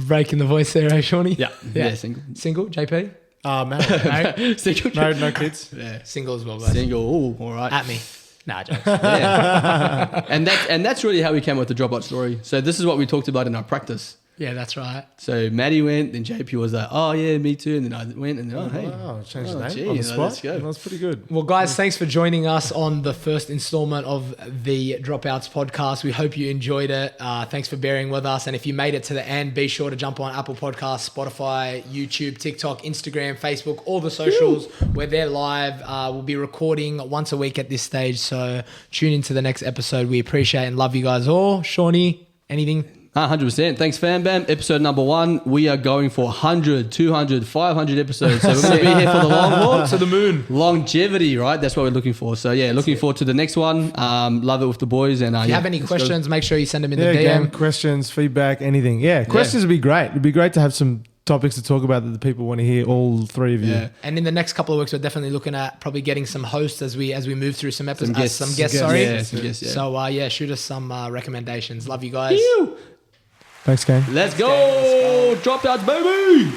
break in the voice there, eh, Shawnee?
Yeah, single.
Single, JP?
Married.
Single.
Married, no kids.
Yeah.
Single as well, guys.
Single. Ooh, all right.
At me. Nah, jokes.
Yeah. and that's really how we came with the dropout story. So this is what we talked about in our practice.
Yeah, that's right.
So Maddie went, then JP was like, oh yeah, me too. And then I went, and then, oh, hey.
Wow, changed the name
geez,
on the spot.
let's go.
That's pretty good.
Well, guys, thanks for joining us on the first installment of the Dropouts podcast. We hope you enjoyed it. Thanks for bearing with us. And if you made it to the end, be sure to jump on Apple Podcasts, Spotify, YouTube, TikTok, Instagram, Facebook, all the socials. We're there live. We'll be recording once a week at this stage. So tune into the next episode. We appreciate and love you guys all. Shawnee, anything?
100%. Thanks, Fam Bam. Episode number 1. We are going for 100, 200, 500 episodes. So we're going to be here for the long haul.
To the moon.
Longevity, right? That's what we're looking for. So yeah, looking forward to the next one. Love it with the boys. And
If you have any questions, make sure you send them in the
Again,
DM.
questions, feedback, anything. Yeah, questions would be great. It'd be great to have some topics to talk about that the people want to hear, all three of you.
Yeah.
And in the next couple of weeks, we're definitely looking at probably getting some hosts as we move through some episodes.
Some guests.
Some guests.
Yeah, some guests, yeah.
So shoot us some recommendations. Love you guys.
Thanks, Kane.
Let's go. Dropouts, baby.